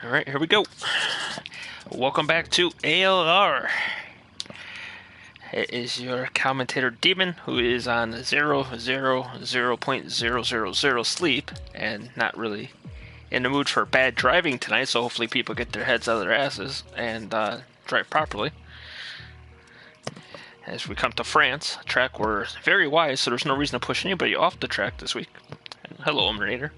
All right, here we go. Welcome back to ALR. It is your commentator Demon, who is on 0.000 sleep and not really in the mood for bad driving tonight. So hopefully people get their heads out of their asses and drive properly. As we come to France, a track we're very wise, so there's no reason to push anybody off the track this week. And hello, Emanator.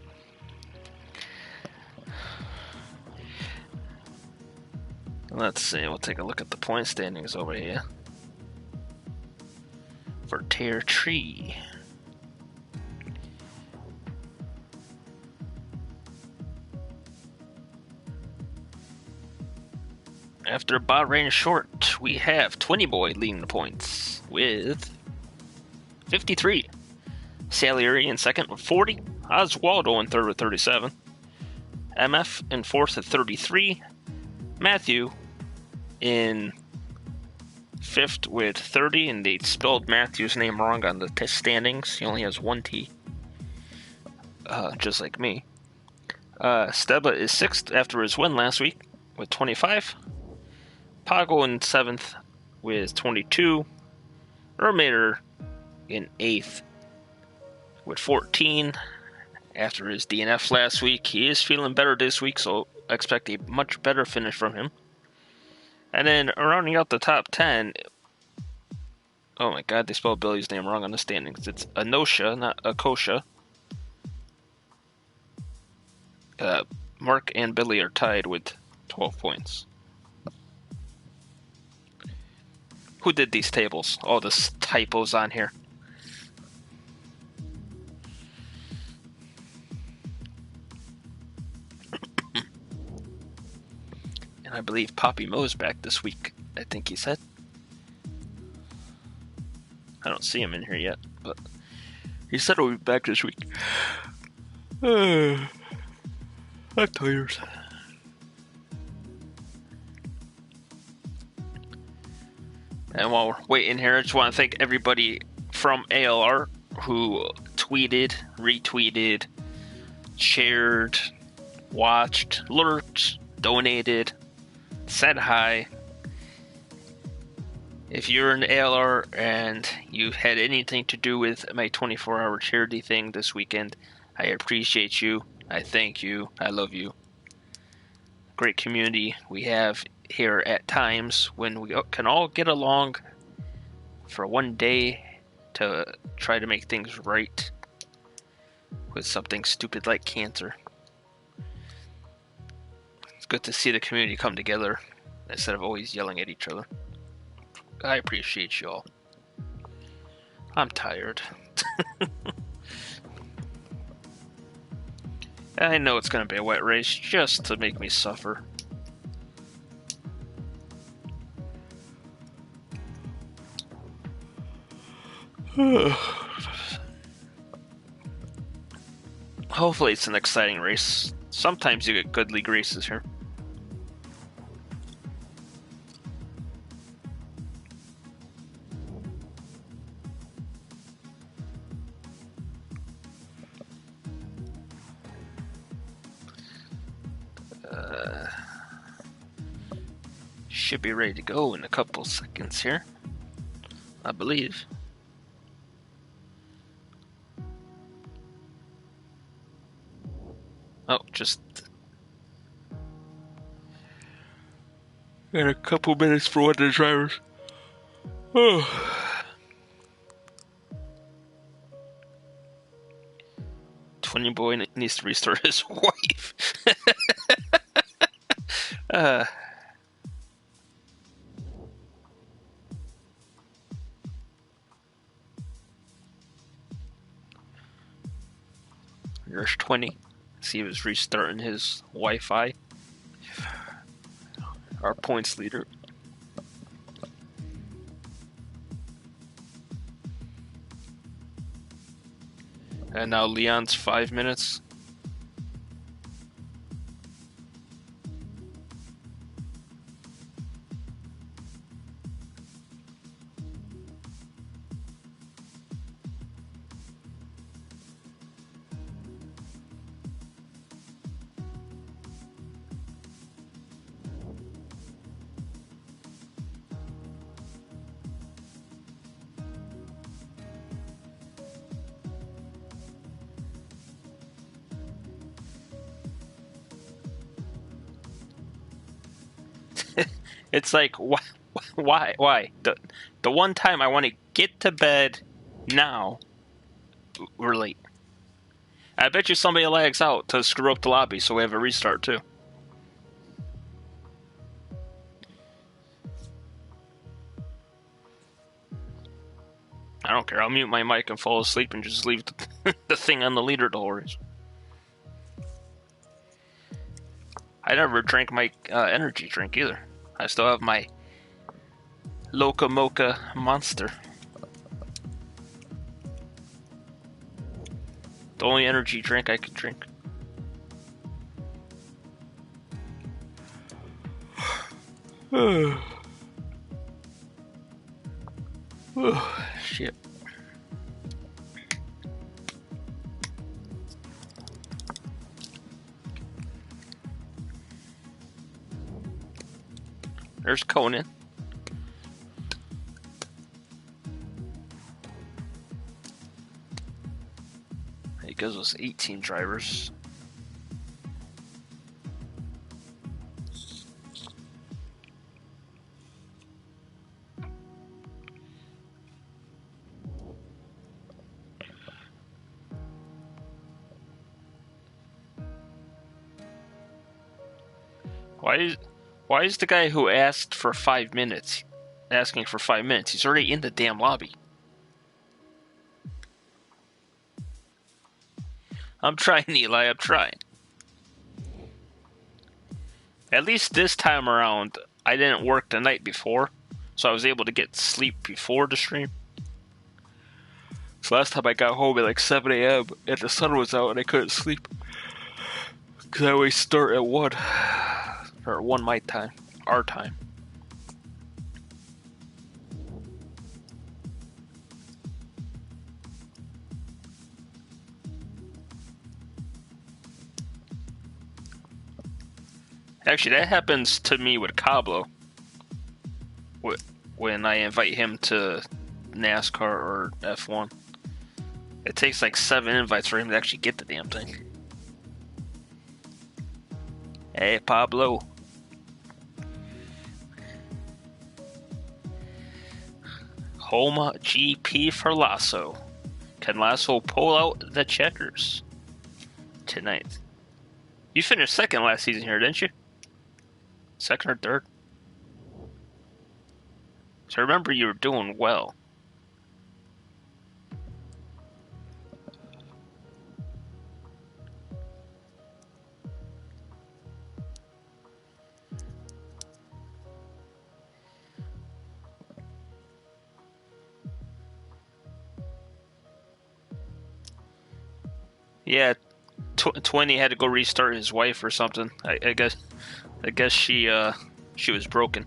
Let's see, we'll take a look at the point standings over here. For Tier 3. After Bahrain short, we have 20 Boy leading the points with 53. Salieri in second with 40. Oswaldo in third with 37. MF in fourth at 33. Matthew in fifth with 30, and they spelled Matthew's name wrong on the standings. He only has one T, just like me. Steba is sixth after his win last week with 25. Pago in seventh with 22. Ermater in eighth with 14 after his DNF last week. He is feeling better this week, so I expect a much better finish from him. And then rounding out the top 10, oh my god, they spelled Billy's name wrong on the standings. It's Anosha, not Akosha. Mark and Billy are tied with 12 points. Who did these tables? All the typos on here. I believe Poppy Mo's back this week, I think he said. I don't see him in here yet, but he said he'll be back this week. I'm tired. And while we're waiting here, I just want to thank everybody from ALR who tweeted, retweeted, shared, watched, lurked, donated, said hi. If you're an ALR and you had anything to do with my 24-hour charity thing this weekend, I appreciate you. I thank you. I love you. Great community we have here at times when we can all get along for one day to try to make things right with something stupid like cancer. It's good to see the community come together instead of always yelling at each other. I appreciate you all. I'm tired. I know it's going to be a wet race just to make me suffer. Hopefully it's an exciting race. Sometimes you get good league races here. Should be ready to go in a couple seconds here, I believe. Oh, just got a couple minutes for one of the drivers. Oh. 20 Boy needs to restart his wife. There's 20. See, he was restarting his Wi-Fi. Our points leader. And now Leon's 5 minutes. It's like, why? The one time I want to get to bed now, we're late. I bet you somebody lags out to screw up the lobby, so we have a restart too. I don't care. I'll mute my mic and fall asleep and just leave the thing on the leader doors. I never drank my energy drink either. I still have my Loca Mocha Monster. The only energy drink I could drink. Oh, shit. There's Conan. It gives us 18 drivers. Why is the guy who asked for 5 minutes asking for 5 minutes? He's already in the damn lobby. I'm trying, Eli. I'm trying. At least this time around, I didn't work the night before, so I was able to get sleep before the stream. So last time I got home at like 7 a.m. and the sun was out and I couldn't sleep. Because I always start at 1. Or 1 my time. Our time. Actually, that happens to me with Cablo. When I invite him to NASCAR or F1. It takes like 7 invites for him to actually get the damn thing. Hey, Pablo. Homa GP for Lasso. Can Lasso pull out the checkers tonight? You finished second last season here, didn't you? Second or third? So remember you were doing well. Yeah, 20 had to go restart his wife or something. I guess she was broken.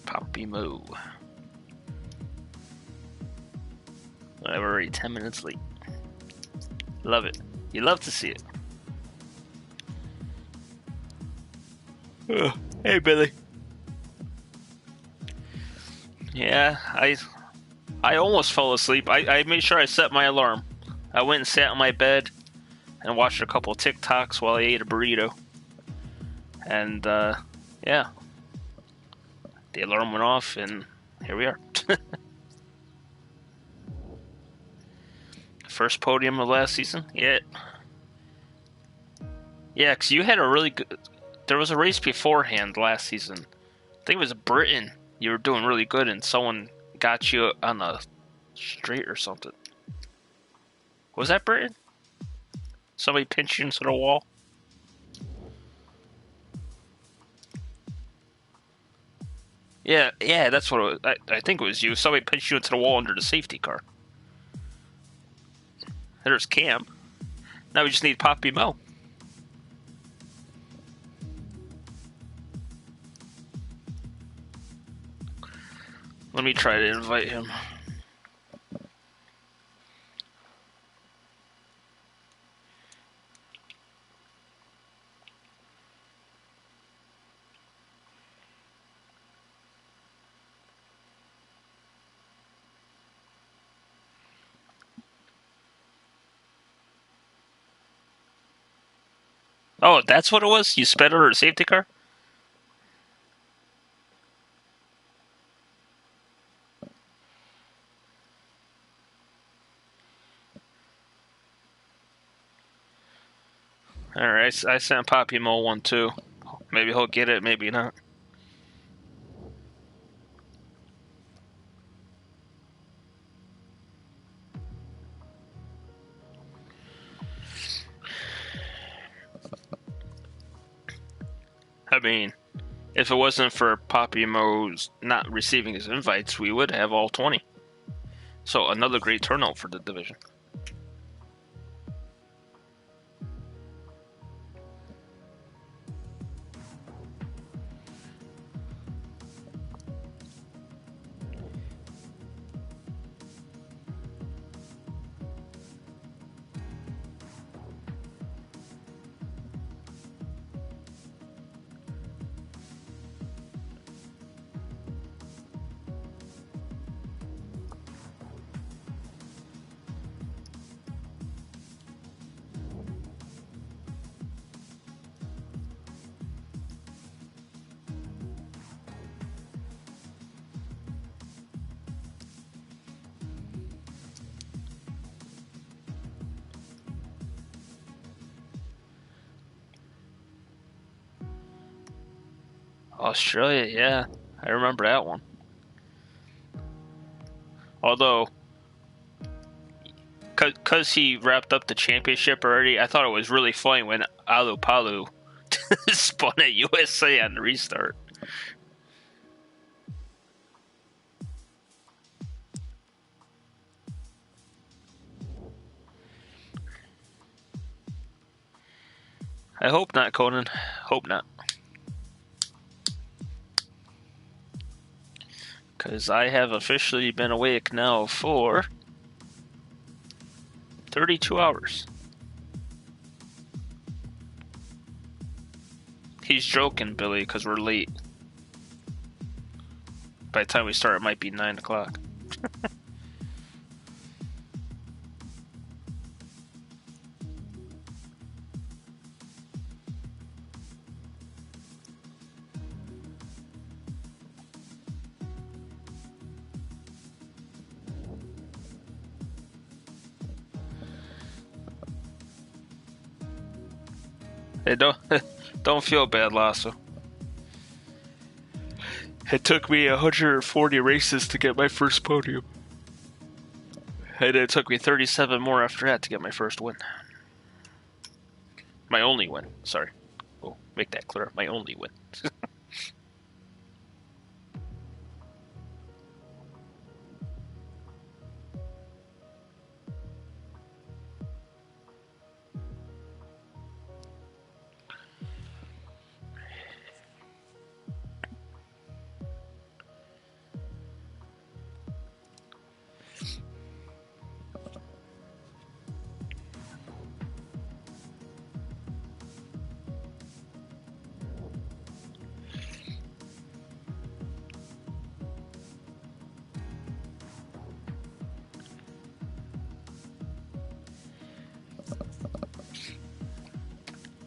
Poppy Moo. I'm already 10 minutes late. Love it. You love to see it. Hey, Billy. Yeah, I almost fell asleep. I made sure I set my alarm. I went and sat on my bed and watched a couple of TikToks while I ate a burrito. And, yeah. The alarm went off, and here we are. First podium of last season? Yeah. Yeah, because you had a really good... There was a race beforehand last season. I think it was Britain. You were doing really good, and someone got you on a straight or something. Was that Britain? Somebody pinched you into the wall? Yeah, that's what it was. I think it was you. Somebody pinched you into the wall under the safety car. There's Cam. Now we just need Poppy Mo. Let me try to invite him. Oh, that's what it was? You sped over a safety car? Alright, I sent Poppy Mo one too. Maybe he'll get it, maybe not. I mean, if it wasn't for Poppy Mo's not receiving his invites, we would have all 20. So another great turnout for the division. Australia, yeah. I remember that one. Although, because he wrapped up the championship already, I thought it was really funny when Alu Palu spun at USA on the restart. I hope not, Conan. Hope not. Because I have officially been awake now for 32 hours. He's joking, Billy, because we're late. By the time we start, it might be 9 o'clock. Hey, don't feel bad, Lasso. It took me 140 races to get my first podium. And it took me 37 more after that to get my first win. My only win, sorry. Oh, make that clear. My only win.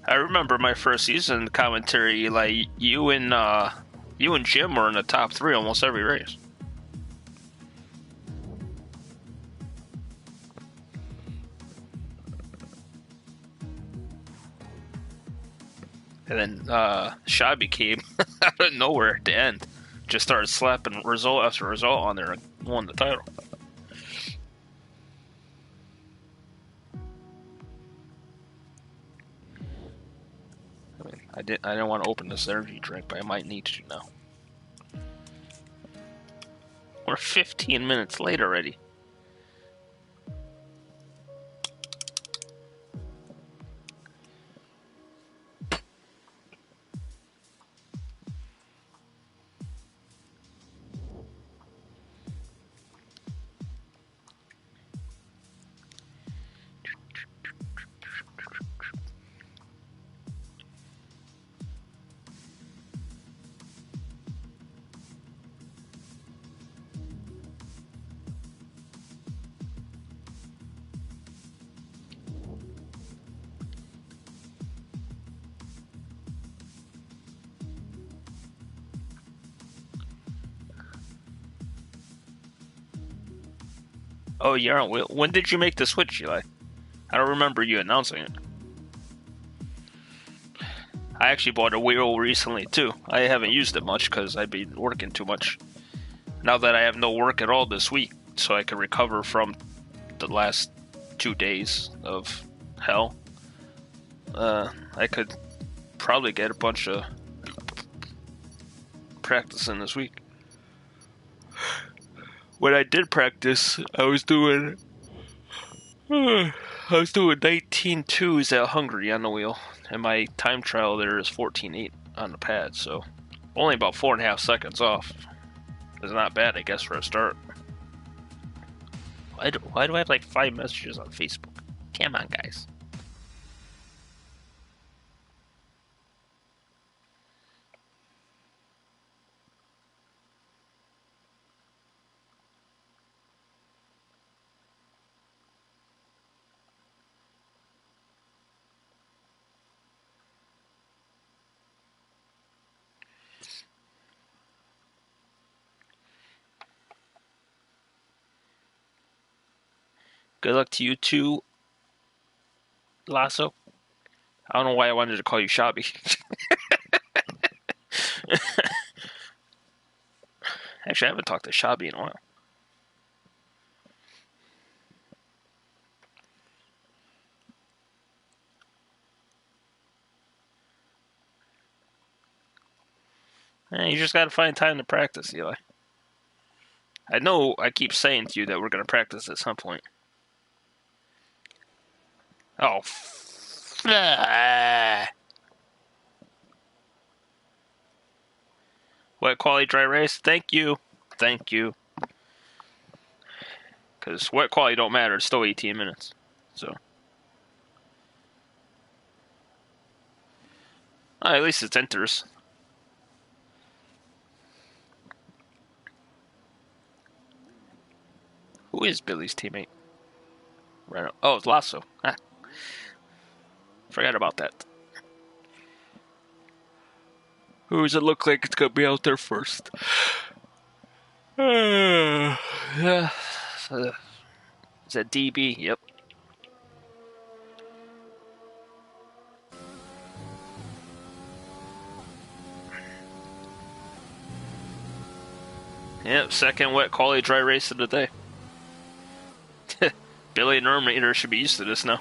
I remember my first season commentary, like you and Jim were in the top 3 almost every race. And then Shabby came out of nowhere at the end. Just started slapping result after result on there and won the title. I didn't want to open this energy drink, but I might need to now. We're 15 minutes late already. Oh, you're on wheel. When did you make the switch, Eli? I don't remember you announcing it. I actually bought a wheel recently too. I haven't used it much because I've been working too much. Now that I have no work at all this week, so I can recover from the last 2 days of hell, I could probably get a bunch of practice in this week. When I did practice, I was doing 19.2s at Hungary on the wheel, and my time trial there is 14.8 on the pad, so only about 4.5 seconds off. It's not bad, I guess, for a start. Why do I have like 5 messages on Facebook? Come on, guys. Good luck to you too, Lasso. I don't know why I wanted to call you Shabby. Actually, I haven't talked to Shabby in a while. You just gotta find time to practice, Eli. I know I keep saying to you that we're gonna practice at some point. Oh. Wet quality dry race? Thank you. Thank you. Because wet quality don't matter. It's still 18 minutes. So. At least it enters. Who is Billy's teammate? Right. Oh, it's Lasso. Ah. Forgot about that. Who does it look like it's gonna be out there first? Is that DB? Yep. Yep, second wet quality dry race of the day. Billy and Erminator should be used to this now.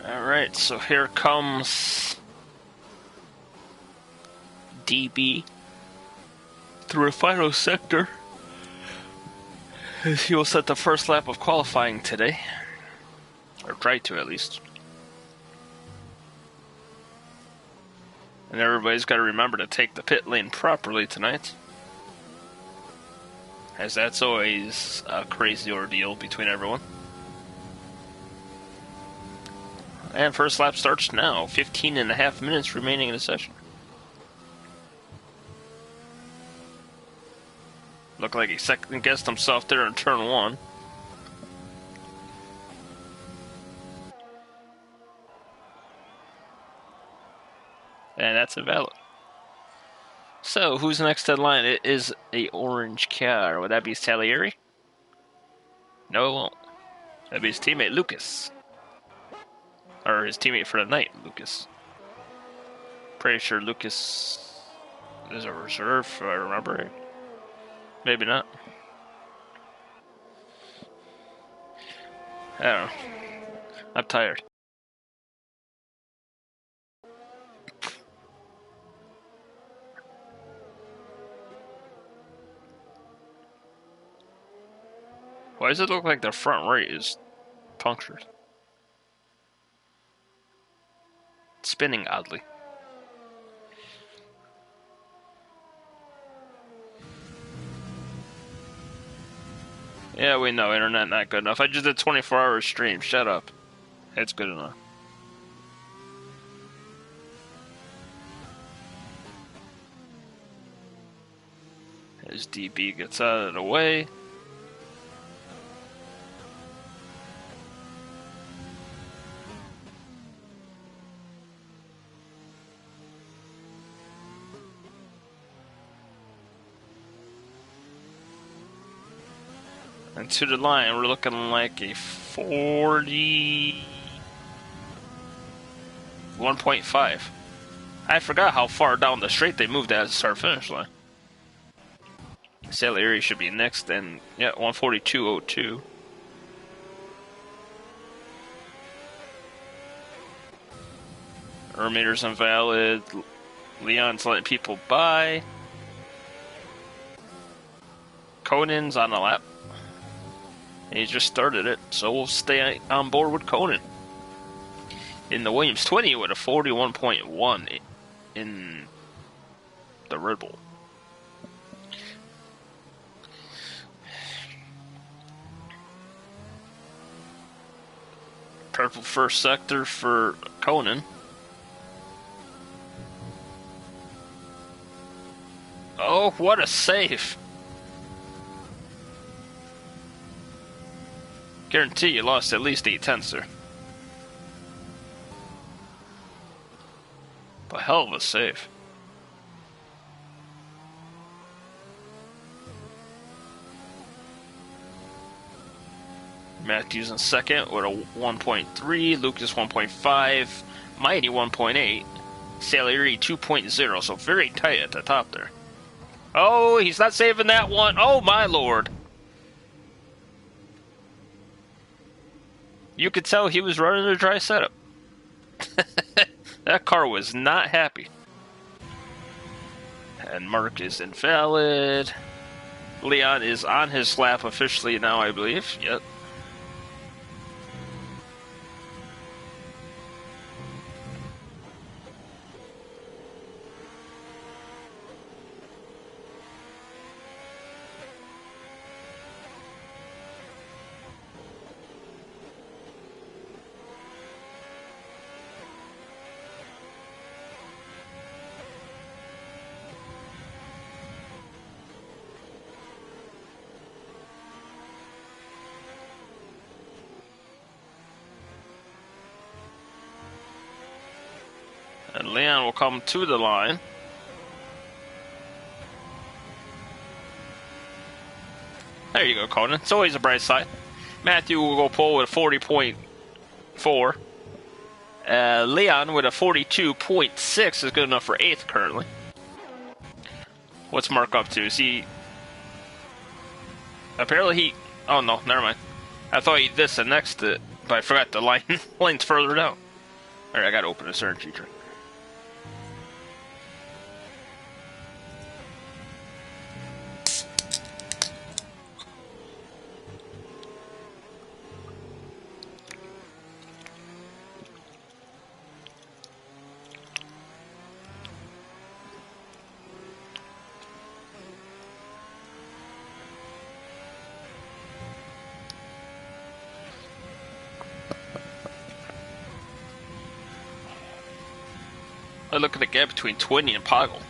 Alright, so here comes DB through a final sector. He will set the first lap of qualifying today. Or try to, at least. And everybody's got to remember to take the pit lane properly tonight. As that's always a crazy ordeal between everyone. And first lap starts now. 15.5 minutes remaining in the session. Looked like he second-guessed himself there in turn 1. And that's invalid. So, who's next in line? It is a orange car. Would that be Salieri? No, it won't. That'd be his teammate, Lucas. Or his teammate for the night, Lucas. Pretty sure Lucas is a reserve, if I remember. Maybe not. I don't know. I'm tired. Why does it look like the front right is punctured? It's spinning oddly. Yeah, we know, internet not good enough. I just did 24-hour stream, shut up. It's good enough. As DB gets out of the way. And to the line, we're looking like a 41.5. I forgot how far down the straight they moved at the start-finish line. ALR should be next, and yeah, 142.02. Meter's invalid. Leon's letting people by. Conan's on the lap. He just started it, so we'll stay on board with Conan. In the Williams 20 with a 41.1 in the Red Bull. Purple first sector for Conan. Oh, what a save! Guarantee you lost at least 8 tenths there. But hell of a save. Matthews in second with a 1.3, Lucas 1.5, Mighty 1.8, Salieri 2.0, so very tight at the top there. Oh, he's not saving that one. Oh, my lord. You could tell he was running a dry setup. That car was not happy. And Mark is invalid. Leon is on his lap officially now, I believe. Yep. And Leon will come to the line. There you go, Conan. It's always a bright side. Matthew will go pole with a 40.4. Leon with a 42.6 is good enough for 8th currently. What's Mark up to? Is he... Apparently he... Oh no, never mind. I thought he this and next to it, but I forgot the line. Line's further down. Alright, I gotta open a certain feature. I look at the gap between Twinny and Poggle.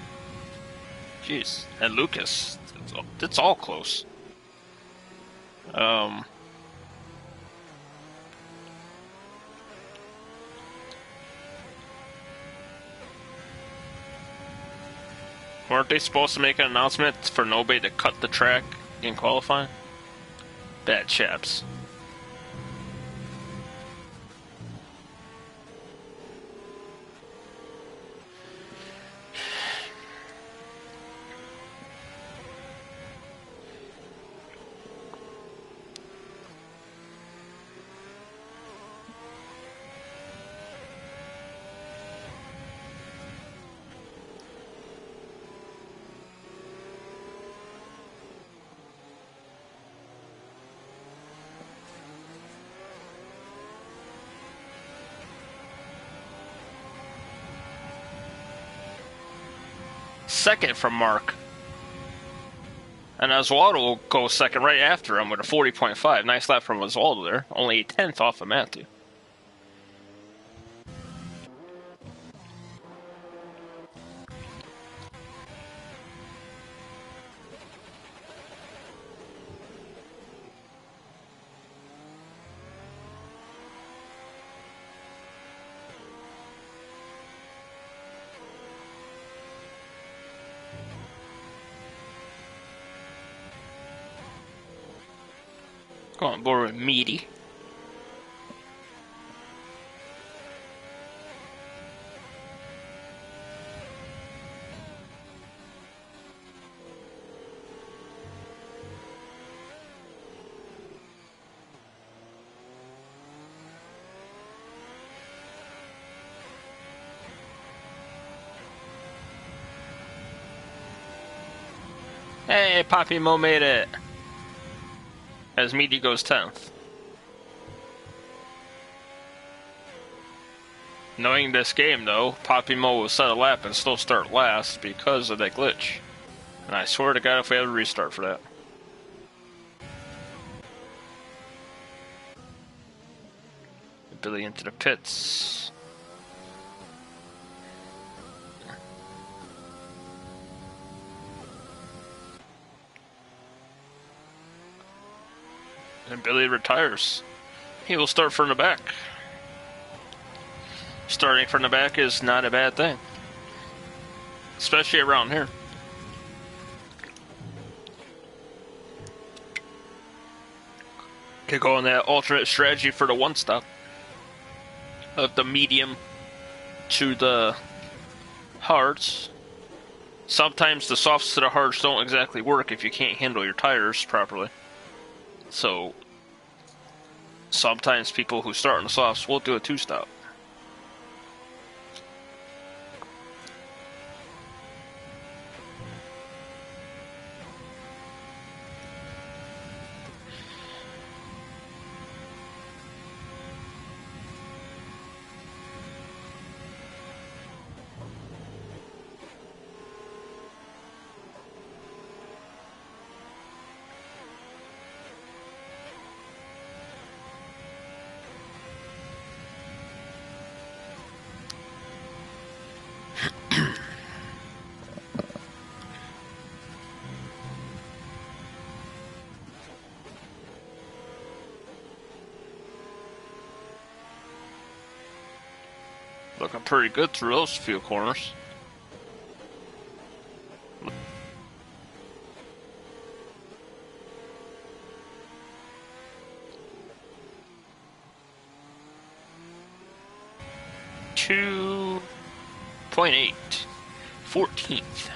Jeez. And Lucas. It's all close. Weren't they supposed to make an announcement for nobody to cut the track in qualifying? Bad chaps. second from Mark. And Oswaldo goes second right after him with a 40.5. Nice lap from Oswaldo there. Only a tenth off of Matthew. Go on board with Meaty. Hey, Poppy Mo made it. As Meaty goes 10th. Knowing this game, though, Poppy Mo will set a lap and still start last because of that glitch. And I swear to God if we have a restart for that. Billy into the pits. And Billy retires. He will start from the back. Starting from the back is not a bad thing. Especially around here. Could go on that alternate strategy for the one stop. Of the medium to the hards. Sometimes the softs to the hards don't exactly work if you can't handle your tires properly. So, sometimes people who start on the softs will do a two-stop. Looking pretty good through those few corners. .8, 14th.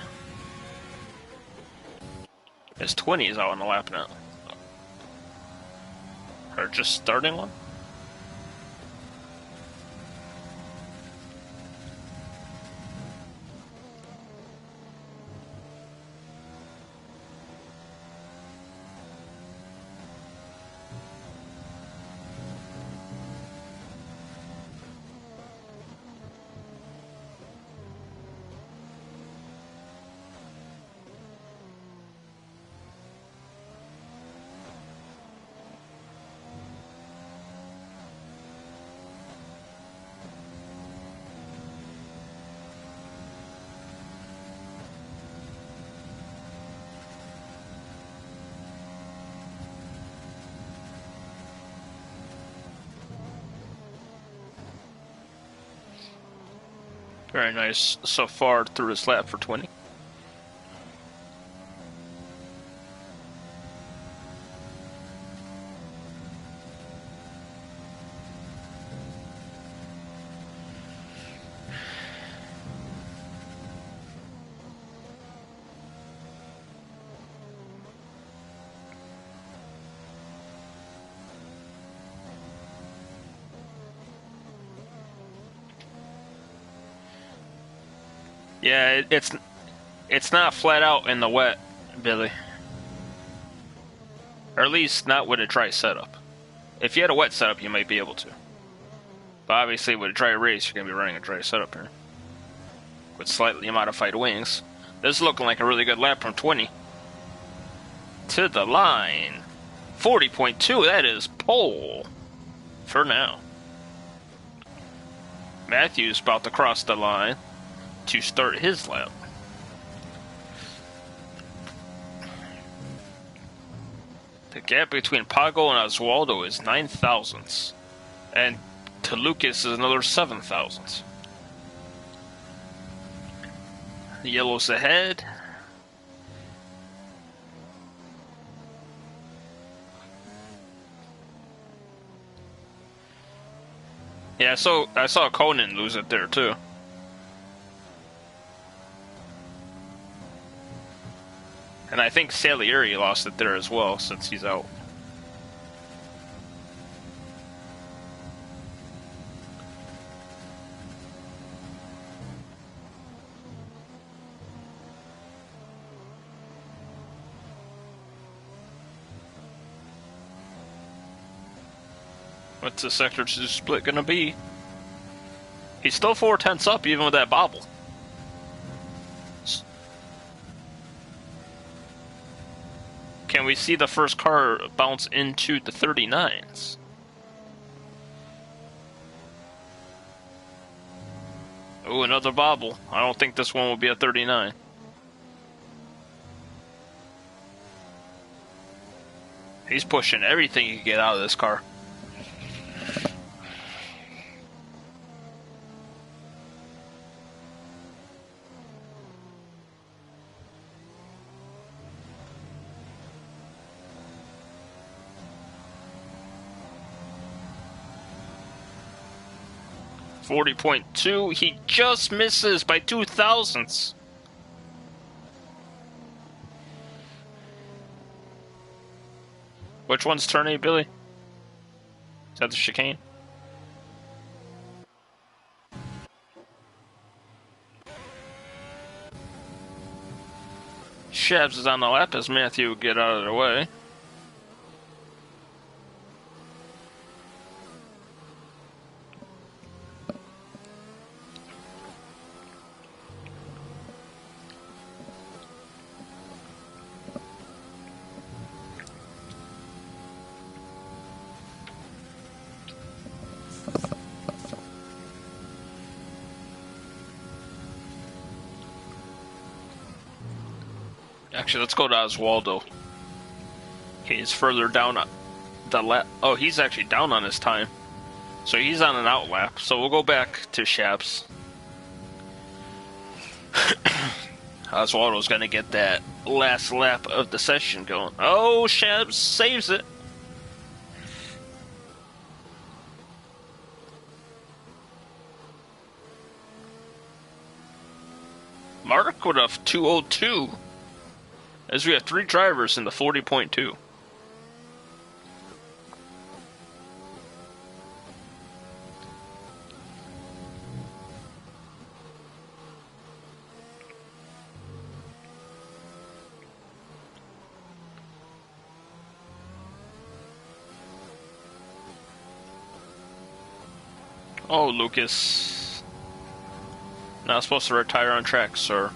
His 20 is out on the lap now. Or just starting one? Very nice so far through his lap for 20. Yeah, it's not flat out in the wet, Billy. Or at least not with a dry setup. If you had a wet setup, you might be able to. But obviously with a dry race, you're going to be running a dry setup here. With slightly modified wings. This is looking like a really good lap from 20. To the line. 40.2, that is pole. For now. Matthew's about to cross the line to start his lap. The gap between Pago and Oswaldo is 9 thousandths. And to Lucas is another 7 thousandths. The yellow's ahead. Yeah, so I saw Conan lose it there too. And I think Salieri lost it there as well since he's out. What's the sector 2 split gonna be? He's still 4/10 up even with that bobble. Can we see the first car bounce into the 39s? Oh, another bobble. I don't think this one will be a 39. He's pushing everything he can get out of this car. .2, he just misses by 2 thousandths. Which one's turning, Billy? Is that the chicane? Shabs is on the lap as Matthew get out of the way. Actually, let's go to Oswaldo. He's further down the lap. Oh, he's actually down on his time. So he's on an out lap. So we'll go back to Shabs. Oswaldo's going to get that last lap of the session going. Oh, Shabs saves it. Mark with a 202. As we have 3 drivers in the 40.2. Oh, Lucas. Not supposed to retire on track, sir.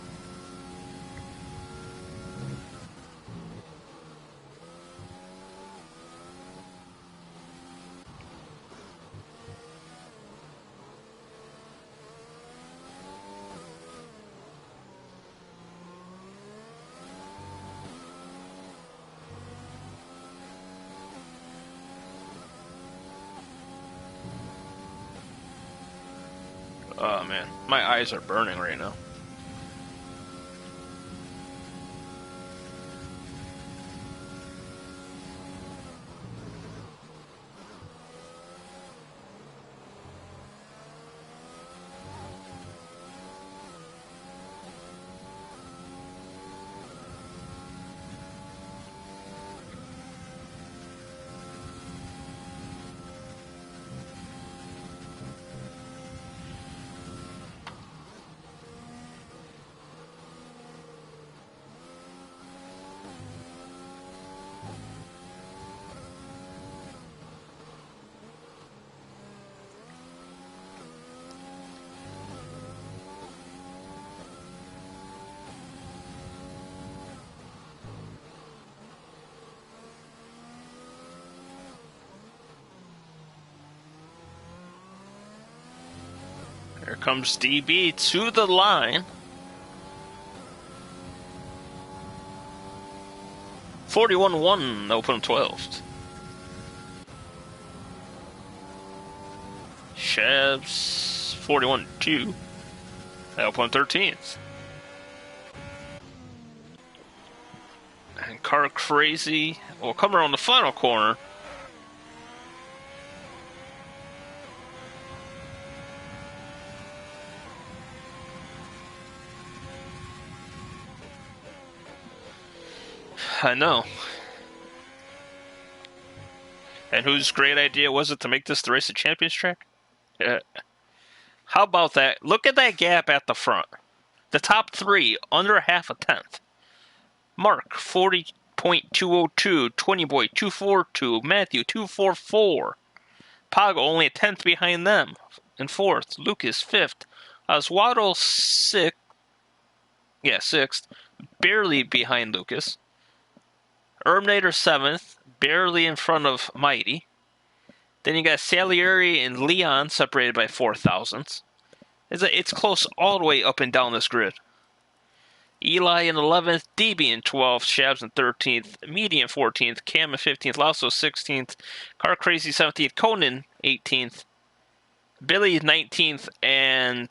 Oh man, my eyes are burning right now. Here comes DB to the line. 41-1, open 12th. Shabs 41-2, open 13th. And Car Crazy will come around the final corner. I know. And whose great idea was it to make this the Race of Champions track? How about that? Look at that gap at the front. The top three, under half a tenth. Mark, 40.202. 20 Boy, 242. Matthew, 244. Pago, only a tenth behind them. In fourth. Lucas, fifth. Oswaldo, sixth. Yeah, sixth. Barely behind Lucas. Erminator, seventh. Barely in front of Mighty. Then you got Salieri and Leon separated by 4 thousandths. It's close all the way up and down this grid. Eli in 11th, DB in 12th, Shabs in 13th, Meaty in 14th, Cam in 15th, Lasso 16th, Car Crazy 17th, Conan 18th, Billy 19th, and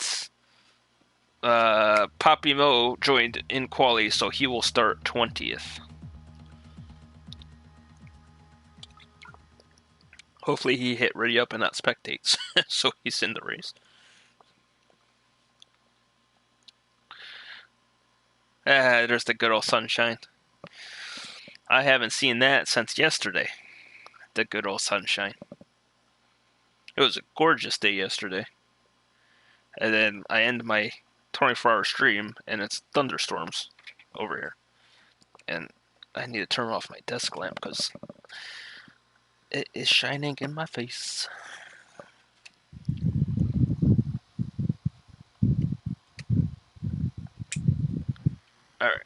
Poppy Mo joined in quali, so he will start 20th. Hopefully he hit ready up and not spectates, so he's in the race. There's the good old sunshine. I haven't seen that since yesterday. The good old sunshine. It was a gorgeous day yesterday. And then I end my 24-hour stream, and it's thunderstorms over here. And I need to turn off my desk lamp because it is shining in my face. Alright.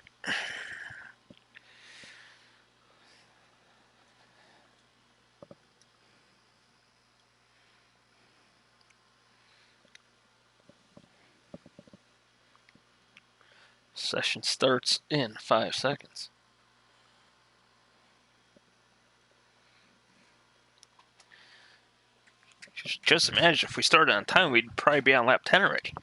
Session starts in 5 seconds. Just imagine if we started on time, we'd probably be on lap 10 already.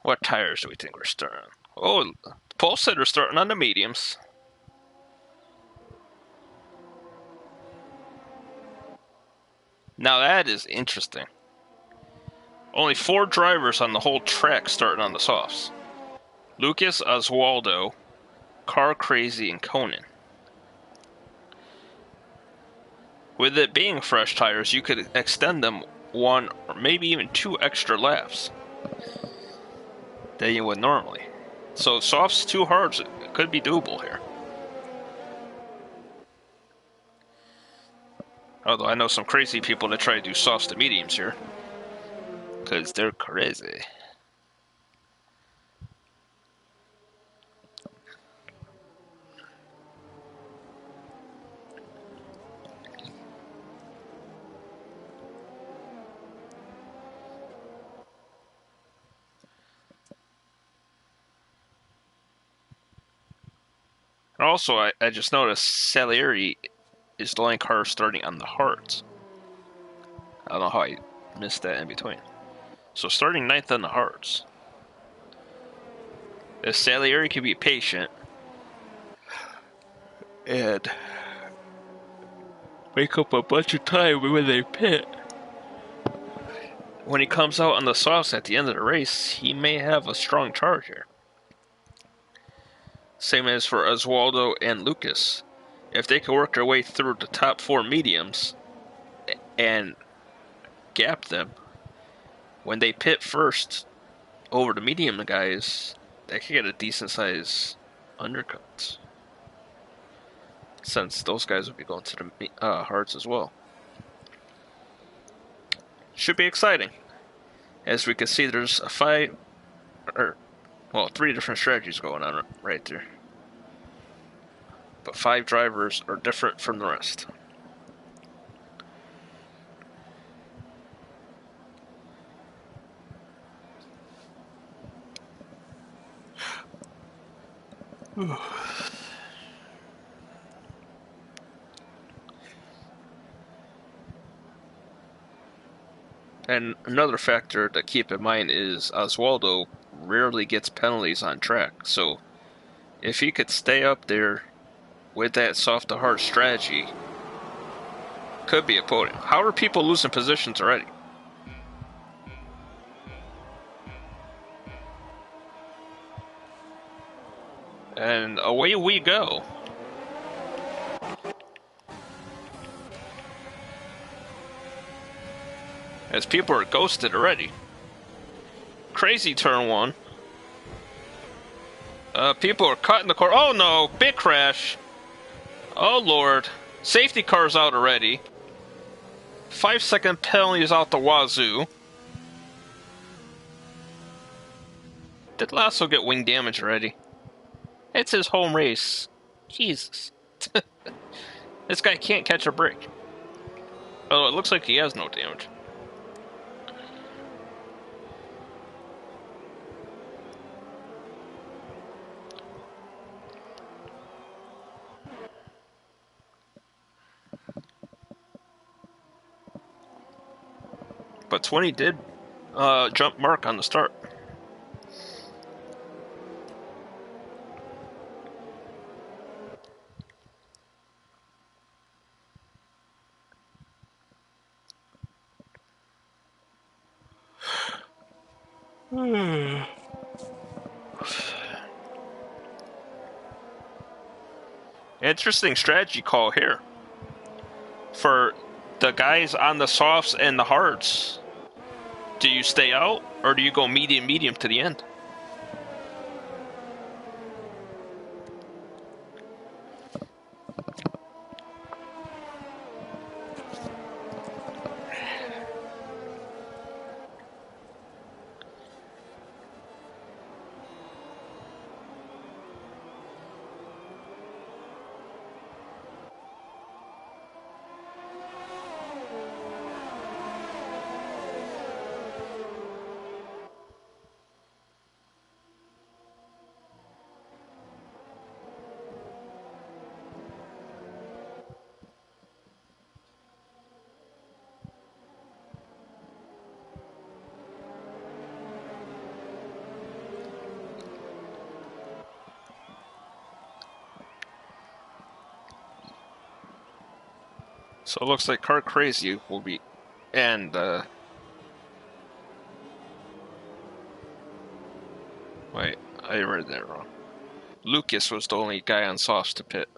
What tires do we think we're starting on? Oh, Paul said we're starting on the mediums. Now that is interesting. Only 4 drivers on the whole track starting on the softs. Lucas, Oswaldo, Car Crazy, and Conan. With it being fresh tires, you could extend them 1 or maybe even 2 extra laps than you would normally. So softs 2 hards, it could be doable here. Although I know some crazy people that try to do softs to mediums here. Because they're crazy. And also, I just noticed Salieri is the only car starting on the hards. I don't know how I missed that in between. So starting 9th on the hards. If Salieri can be patient and wake up a bunch of time when they pit, when he comes out on the softs at the end of the race, he may have a strong charge here. Same as for Oswaldo and Lucas. If they can work their way through the top 4 mediums and gap them, when they pit first over the medium guys, they can get a decent size undercuts. Since those guys will be going to the hards as well. Should be exciting. As we can see, there's 3 different strategies going on right there. but 5 drivers are different from the rest. And another factor to keep in mind is Oswaldo rarely gets penalties on track, so if he could stay up there with that soft to hard strategy, could be a podium. How are people losing positions already? And away we go. As people are ghosted already. Crazy turn 1. People are cutting the corner. Oh no, big crash. Oh lord. Safety car's out already. 5-second penalties out the wazoo. Did Lasso get wing damage already? It's his home race. Jesus. This guy can't catch a break. Oh, it looks like he has no damage. But 20 did jump Mark on the start. Interesting strategy call here. For the guys on the softs and the hards, do you stay out or do you go medium to the end? So it looks like Car Crazy will be, and wait, I read that wrong. Lucas was the only guy on softs to pit.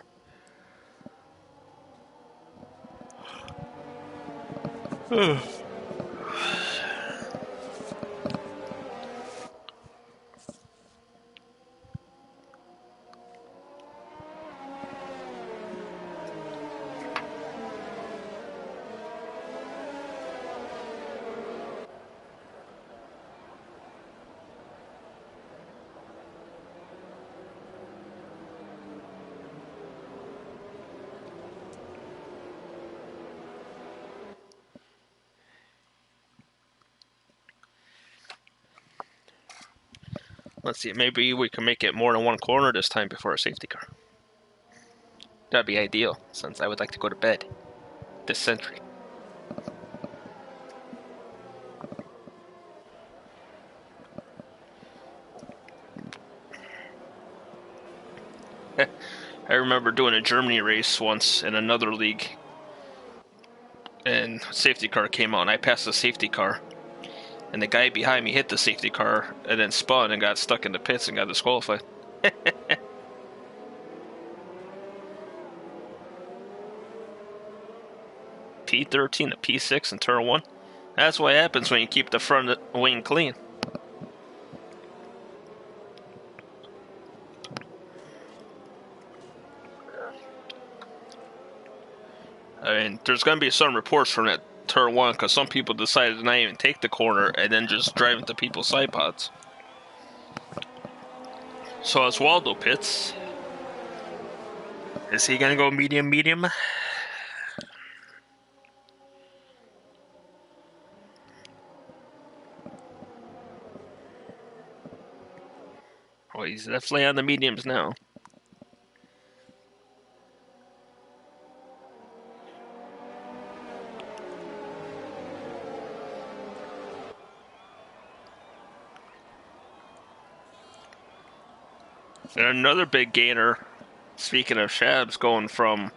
Let's see, maybe we can make it more than one corner this time before a safety car. That'd be ideal, since I would like to go to bed this century. I remember doing a Germany race once in another league, and safety car came out, and I passed the safety car, and the guy behind me hit the safety car, and then spun and got stuck in the pits and got disqualified. P13 to P6 in turn 1. That's what happens when you keep the front wing clean. I mean, there's going to be some reports from that turn 1 because some people decided to not even take the corner and then just drive into people's side pods. So Oswaldo pits. Is he gonna go medium, medium? Oh, he's definitely on the mediums now. And another big gainer, speaking of Shabs, going from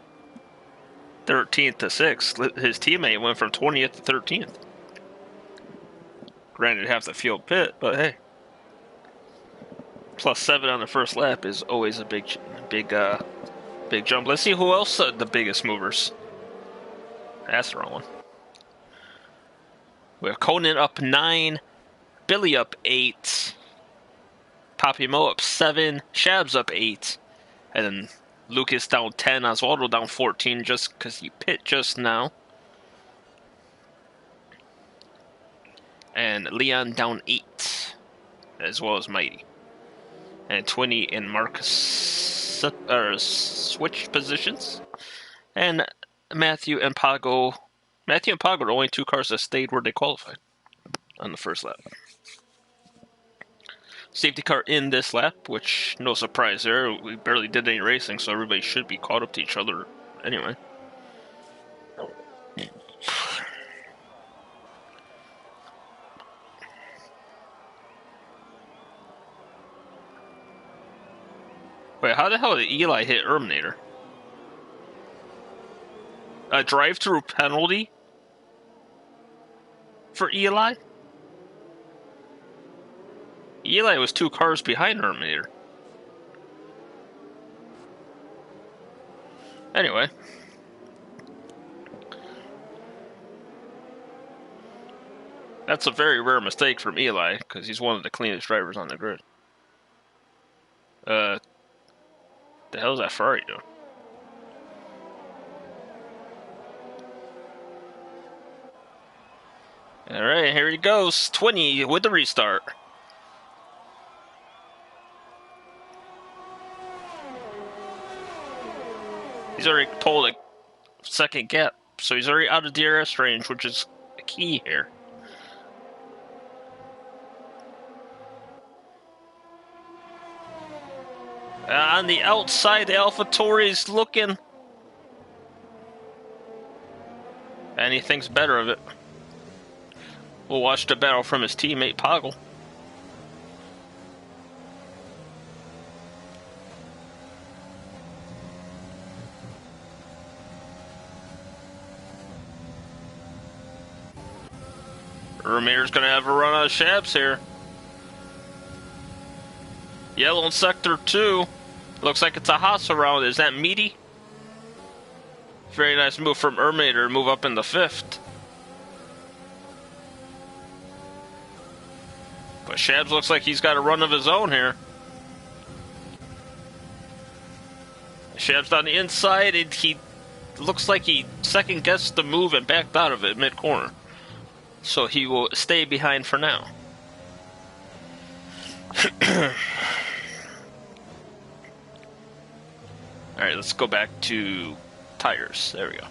13th to 6th. His teammate went from 20th to 13th. Granted, half the field pit, but hey. +7 on the first lap is always a big jump. Let's see who else the biggest movers. That's the wrong one. We have Conan up 9, Billy up 8, Poppy Mo up 7, Shabs up 8, and then Lucas down 10, Oswaldo down 14 just because he pit just now. And Leon down 8, as well as Mighty. And 20 and Marcus switched positions. And Matthew and Pago are the only two cars that stayed where they qualified on the first lap. Safety car in this lap, which no surprise there. We barely did any racing, so everybody should be caught up to each other anyway. Wait, how the hell did Eli hit Erminator? A drive-through penalty for Eli? Eli was 2 cars behind Erminator. Anyway. That's a very rare mistake from Eli, because he's one of the cleanest drivers on the grid. The hell is that Ferrari doing? Alright, here he goes. 20 with the restart. He's already pulled a second gap, so he's already out of DRS range, which is key here. On the outside, the AlphaTauri's looking. And he thinks better of it. We'll watch the battle from his teammate, Poggle. Remader's going to have a run out of Shabs here. Yellow in Sector 2. Looks like it's a Haas around. Is that Meaty? Very nice move from Ermator to move up in the 5th. But Shabs looks like he's got a run of his own here. Shabs on the inside, and he looks like he second-guessed the move and backed out of it mid-corner. So he will stay behind for now. Alright, let's go back to tires. There we go.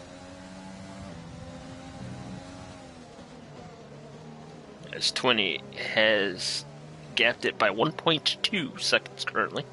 As 20 has gapped it by 1.2 seconds currently.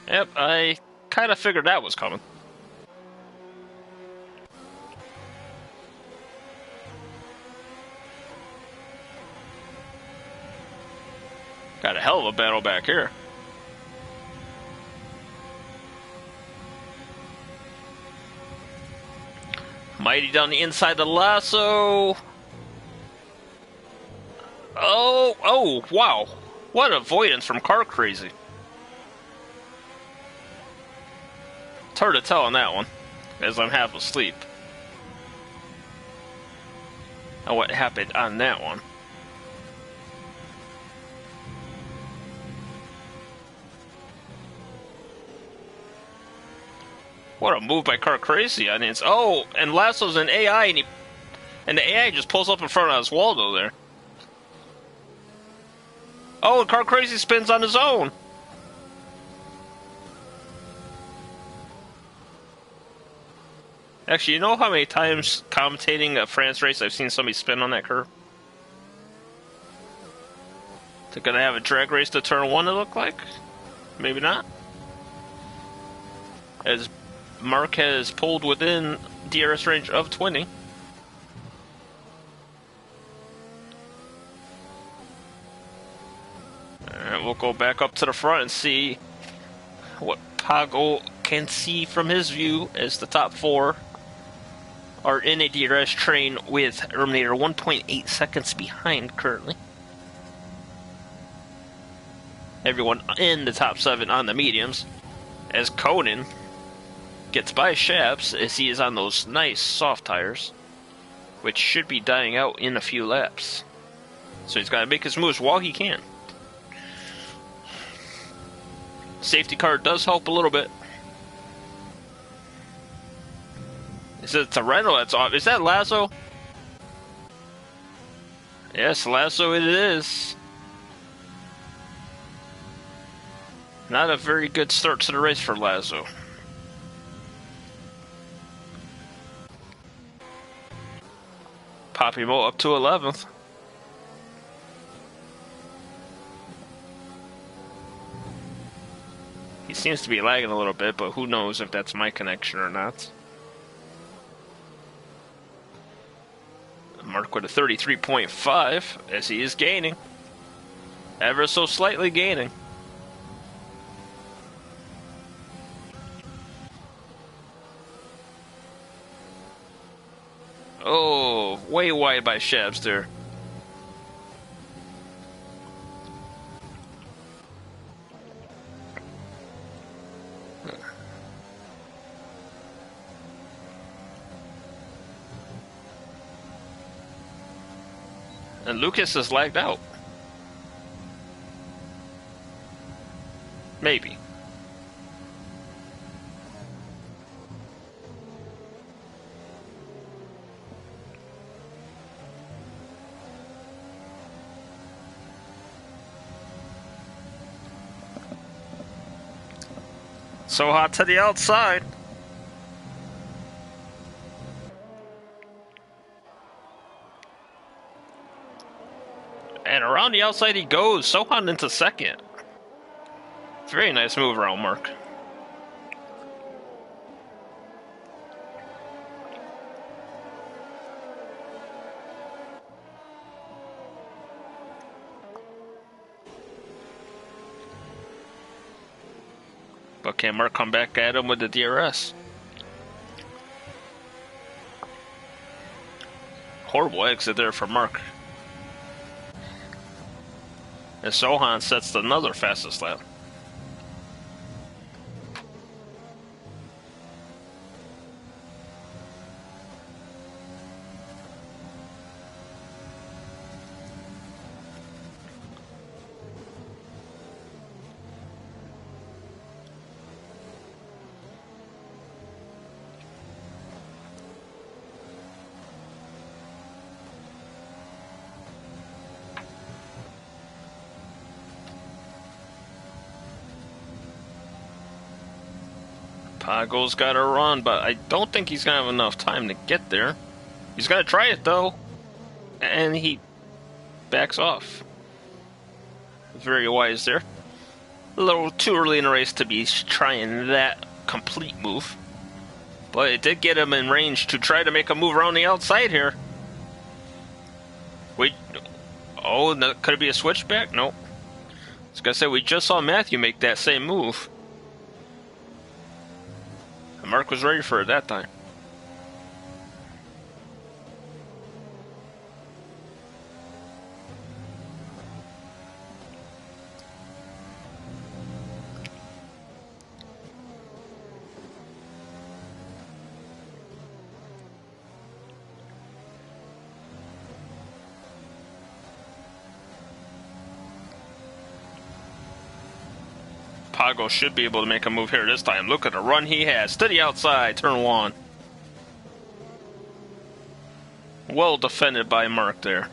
Yep, I kind of figured that was coming. Got a hell of a battle back here. Mighty down the inside of the lasso. Oh, wow. What avoidance from Car Crazy. It's hard to tell on that one, as I'm half asleep. And what happened on that one. What a move by Car Crazy. I mean, it's, oh, and Lasso's an AI, and the AI just pulls up in front of Oswaldo there. Oh, and Car Crazy spins on his own. Actually, you know how many times commentating a France race I've seen somebody spin on that curve? They're gonna have a drag race to turn one, it look like? Maybe not. As Mark has pulled within DRS range of 20. Alright, we'll go back up to the front and see what Pago can see from his view as the top four are in a DRS train with Terminator 1.8 seconds behind currently. Everyone in the top 7 on the mediums, as Conan gets by Shabs as he is on those nice soft tires, which should be dying out in a few laps. So he's got to make his moves while he can. Safety car does help a little bit. Is it Torrento that's off? Is that Lasso? Yes, Lasso it is. Not a very good start to the race for Lasso. Poppy Mo up to 11th. He seems to be lagging a little bit, but who knows if that's my connection or not. Mark with a 33.5 as he is gaining. Ever so slightly gaining. Oh, way wide by Shabs there. And Lucas is lagged out. Maybe. So hot to the outside. And around the outside he goes. Sohan into second. Very nice move around Mark. But can Mark come back at him with the DRS? Horrible exit there for Mark. And Sohan sets another fastest lap. Pago's got to run, but I don't think he's going to have enough time to get there. He's going to try it, though. And he backs off. Very wise there. A little too early in the race to be trying that complete move. But it did get him in range to try to make a move around the outside here. Wait. Oh, could it be a switchback? Nope. I was going to say, we just saw Matthew make that same move. Mark was ready for it that time. Pago should be able to make a move here this time. Look at the run he has. To the outside, turn one. Well defended by Mark there.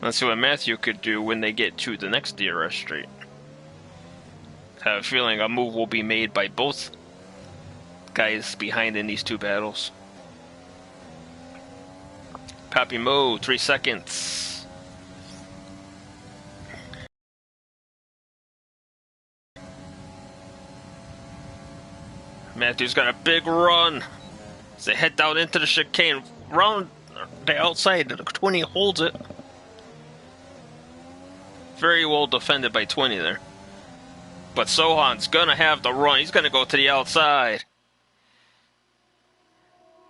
Let's see what Matthew could do when they get to the next DRS straight. I have a feeling a move will be made by both guys behind in these two battles. Papi Mo, 3 seconds. Matthew's got a big run as they head down into the chicane. Round the outside, the 20 holds it. Very well defended by 20 there. But Sohan's gonna have the run. He's gonna go to the outside.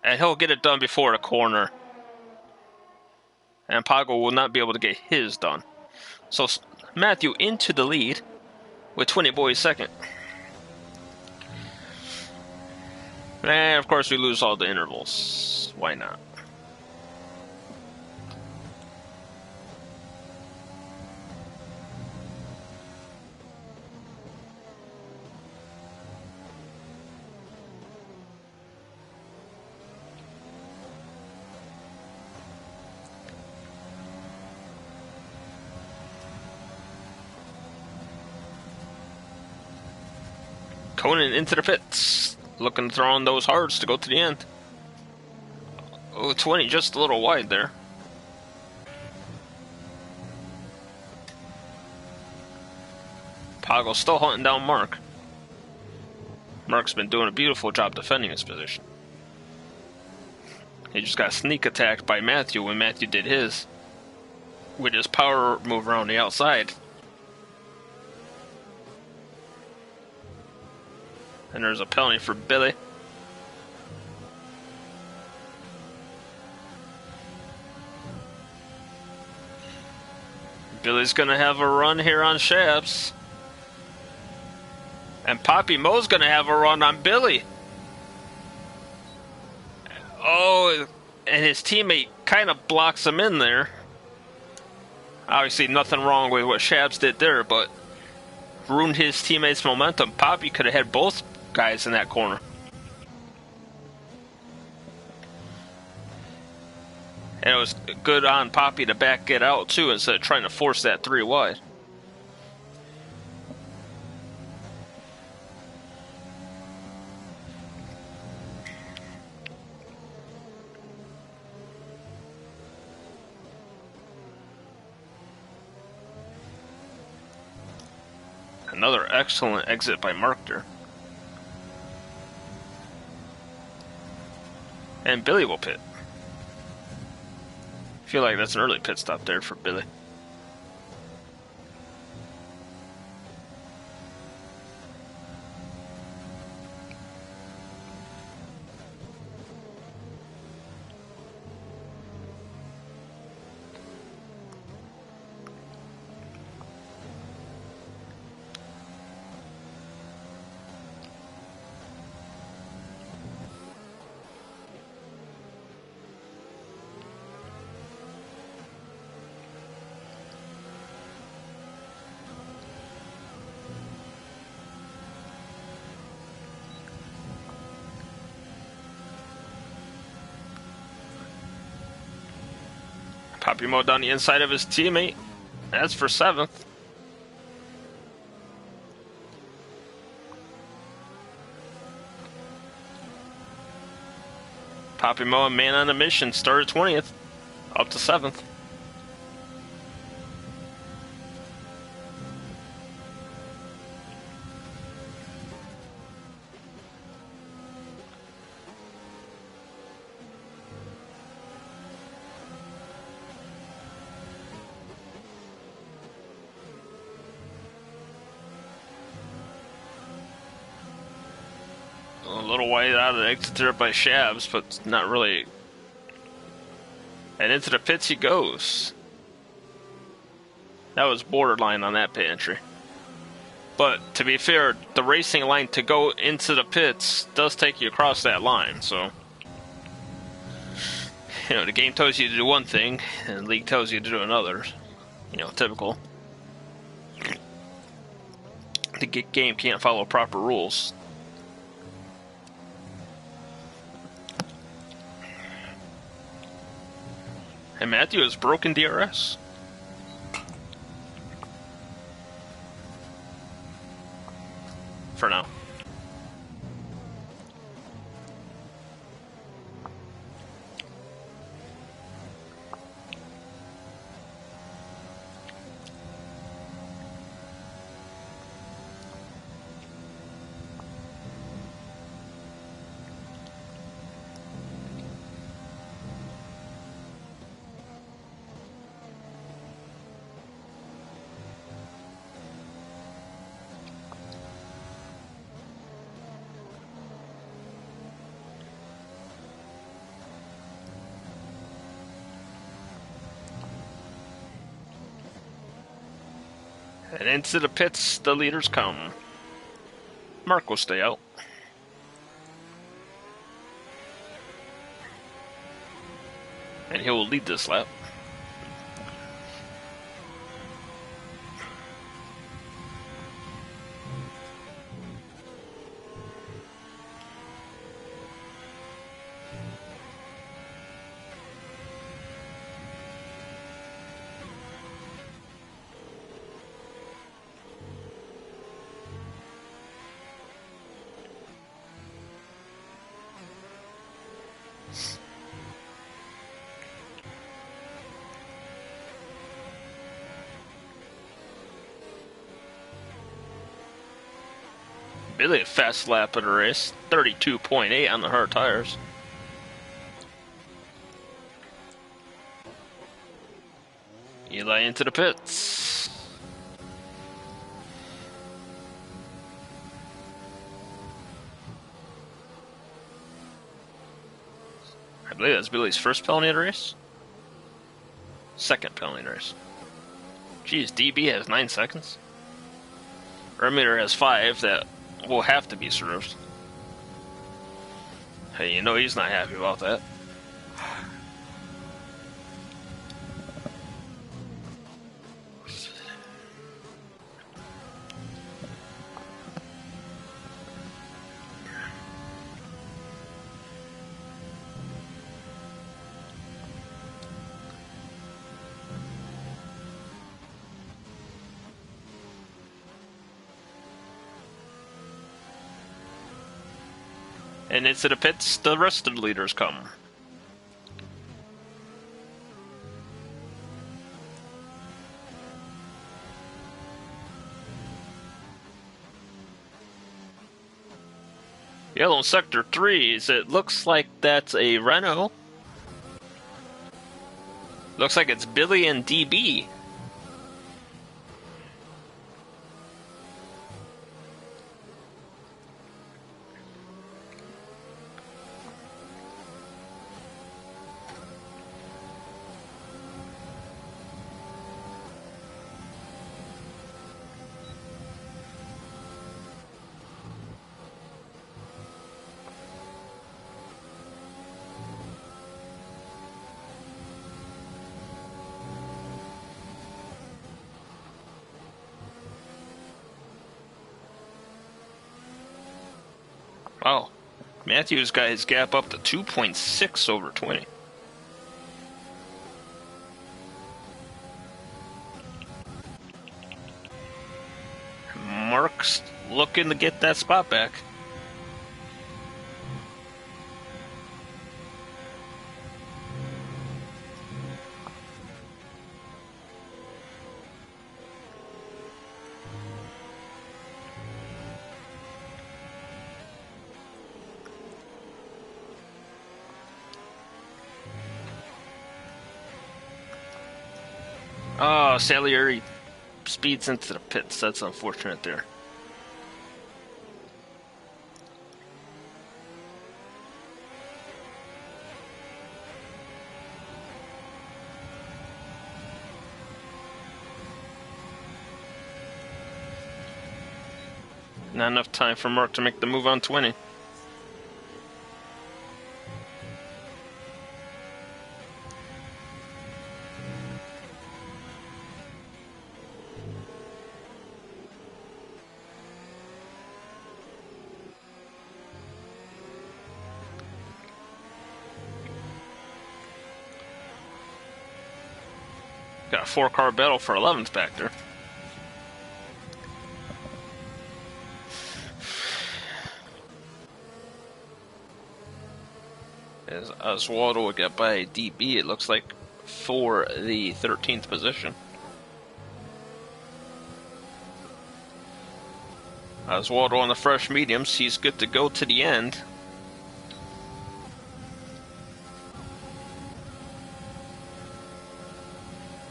And he'll get it done before the corner. And Pago will not be able to get his done. So Matthew into the lead with 20 boys second. And of course we lose all the intervals. Why not? Conan into the pits, looking to throw on those hards to go to the end. Oh, 20 just a little wide there. Pago still hunting down Mark. Mark's been doing a beautiful job defending his position. He just got sneak attacked by Matthew when Matthew did his. With his power move around the outside. And there's a penalty for Billy. Billy's gonna have a run here on Shabs. And Papi Mo's gonna have a run on Billy. Oh, and his teammate kind of blocks him in there. Obviously nothing wrong with what Shabs did there, but ruined his teammate's momentum. Papi could have had both guys in that corner. And it was good on Papi to back it out too instead of trying to force that 3 wide. Another excellent exit by Mark there. And Billy will pit. I feel like that's an early pit stop there for Billy. Papi Mo down the inside of his teammate. That's for 7th. Papi Mo, a man on a mission, started 20th, up to 7th. A little wide out of the exit there by Shabs, but not really. And into the pits he goes. That was borderline on that pit entry. But to be fair, the racing line to go into the pits does take you across that line, so. You know, the game tells you to do one thing, and the league tells you to do another. Typical. The game can't follow proper rules. And Matthew has broken DRS. For now. And into the pits, the leaders come. Mark will stay out. And he will lead this lap. Really a fast lap of the race. 32.8 on the hard tires. Eli into the pits. I believe that's Billy's first penalty of the race. Second penalty of the race. Geez, DB has 9 seconds. Remeter has 5 that will have to be served. Hey, he's not happy about that. And into the pits, the rest of the leaders come. Yellow in Sector 3s, it looks like that's a Renault. Looks like it's Billy and DB. Wow. Matthews got his gap up to 2.6 over 20. Mark's looking to get that spot back. Oh, Salieri speeds into the pits. That's unfortunate there. Not enough time for Mark to make the move on 20. Got a 4-car battle for 11th back there. As Oswaldo will get by DB, it looks like, for the 13th position. Oswaldo on the fresh mediums, he's good to go to the end.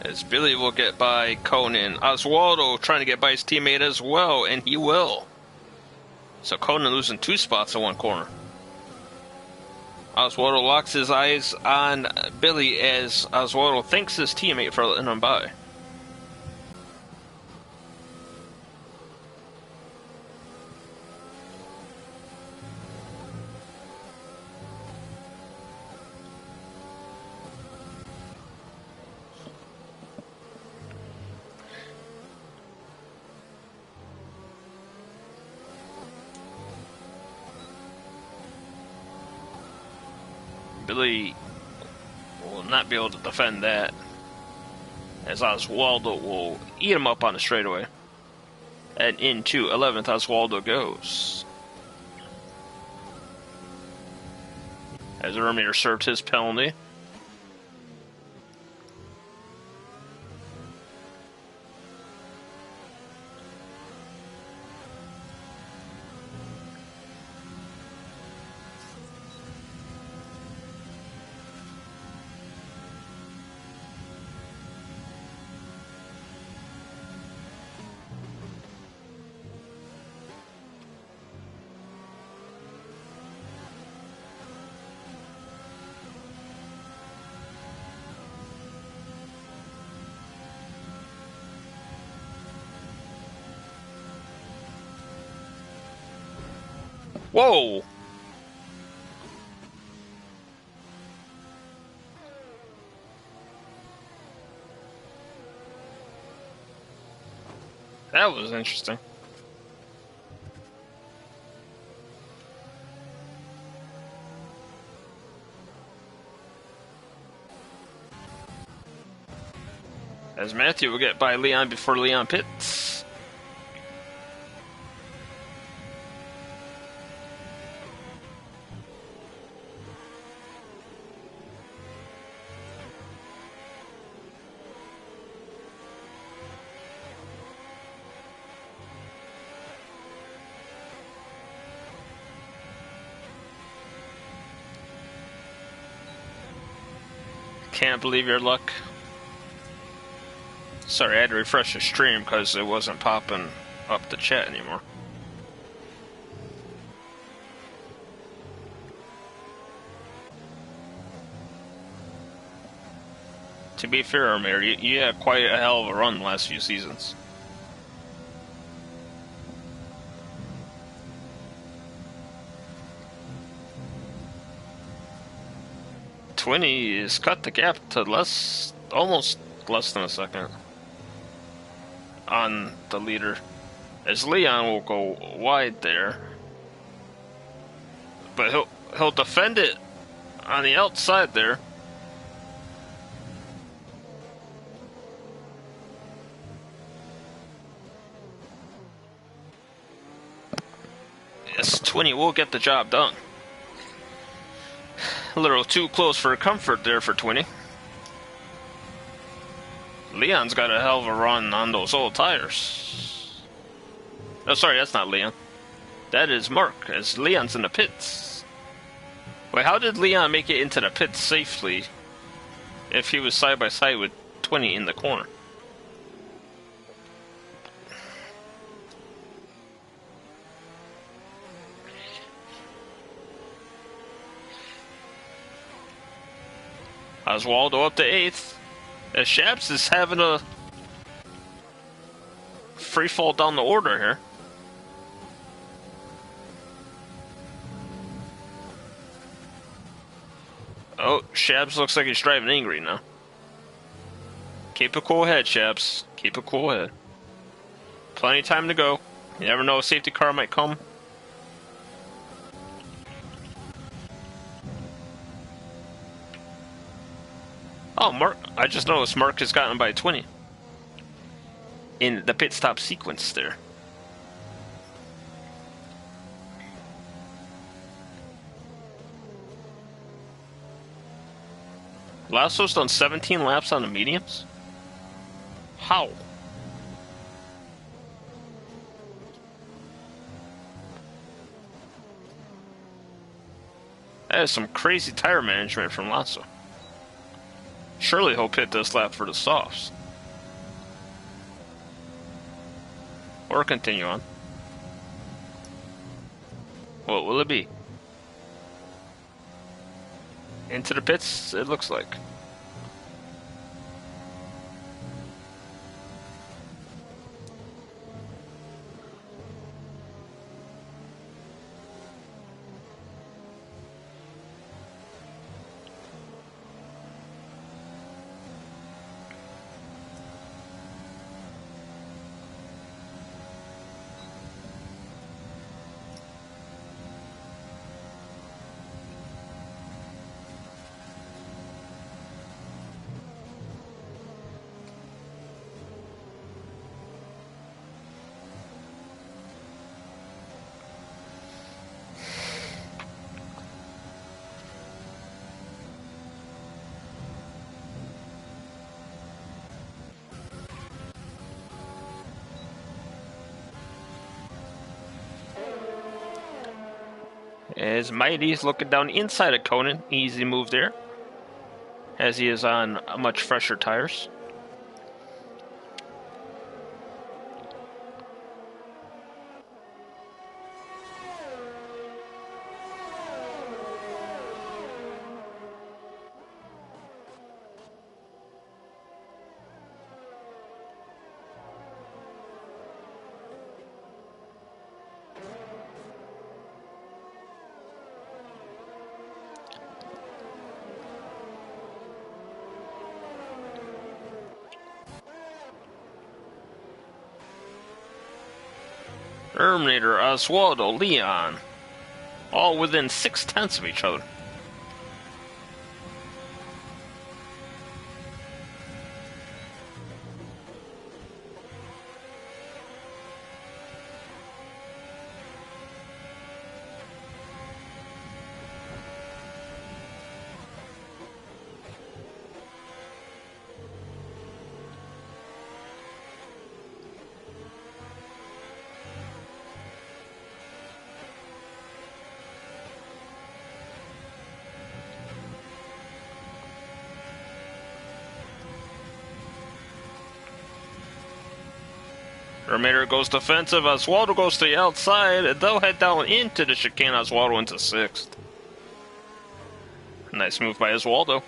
As Billy will get by Conan. Oswaldo trying to get by his teammate as well, and he will. So Conan losing 2 spots in one corner. Oswaldo locks his eyes on Billy as Oswaldo thanks his teammate for letting him by. Billy will not be able to defend that, as Oswaldo will eat him up on the straightaway. And into 11th, Oswaldo goes. As the Terminator served his penalty. Whoa! That was interesting. As Matthew will get by Leon before Leon pits. Can't believe your luck. Sorry, I had to refresh the stream because it wasn't popping up the chat anymore. To be fair, Amir, you had quite a hell of a run the last few seasons. Twinny has cut the gap to almost less than a second on the leader, as Leon will go wide there, but he'll defend it on the outside there. Yes, Twinny will get the job done. A little too close for comfort there for Twinny. Leon's got a hell of a run on those old tires. Oh, sorry, that's not Leon. That is Mark, as Leon's in the pits. Wait, how did Leon make it into the pits safely if he was side by side with Twinny in the corner? Oswaldo up to 8th. As Shabs is having a free fall down the order here. Oh, Shabs looks like he's driving angry now. Keep a cool head, Shabs. Keep a cool head. Plenty of time to go. You never know, a safety car might come. Oh, Mark! I just noticed Mark has gotten by 20 in the pit stop sequence there. Lasso's done 17 laps on the mediums? How? That is some crazy tire management from Lasso. Surely he'll pit this lap for the softs. Or continue on. What will it be? Into the pits, it looks like. As Mighty's looking down inside of Conan, easy move there, as he is on much fresher tires. Terminator, Oswaldo, Leon, all within 6/10 of each other. Terminator goes defensive, Oswaldo goes to the outside, and they'll head down into the chicane, Oswaldo into 6th. Nice move by Oswaldo.